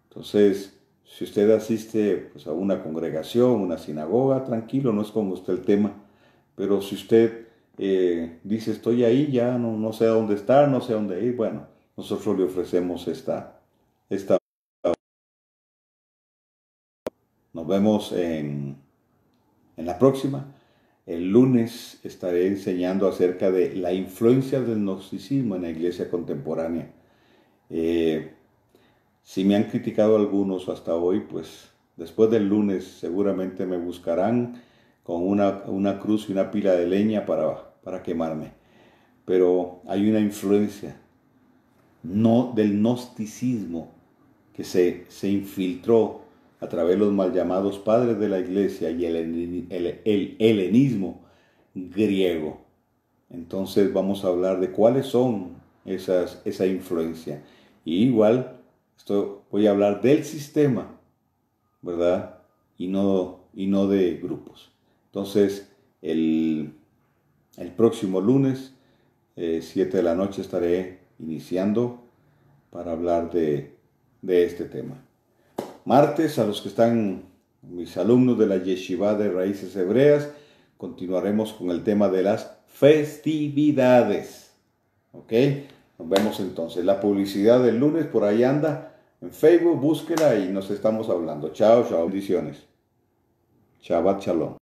[SPEAKER 1] Entonces, si usted asiste pues, a una congregación, una sinagoga, tranquilo, no es con usted el tema, pero si usted dice estoy ahí, ya no sé a dónde estar, no sé a dónde ir, bueno, nosotros le ofrecemos esta. Nos vemos en la próxima. El lunes estaré enseñando acerca de la influencia del gnosticismo en la iglesia contemporánea. Si me han criticado algunos hasta hoy, pues después del lunes seguramente me buscarán con una cruz y una pila de leña para quemarme. Pero hay una influencia del gnosticismo que se infiltró a través de los mal llamados padres de la iglesia y el helenismo griego. Entonces vamos a hablar de cuáles son esa influencia. Y igual voy a hablar del sistema, ¿verdad? Y no de grupos. Entonces el próximo lunes, 7 de la noche, estaré iniciando para hablar de este tema. Martes, a los que están mis alumnos de la Yeshiva de Raíces Hebreas, continuaremos con el tema de las festividades. ¿Ok? Nos vemos entonces. La publicidad del lunes por ahí anda en Facebook, búsquela y nos estamos hablando. Chao, bendiciones. Shabbat Shalom.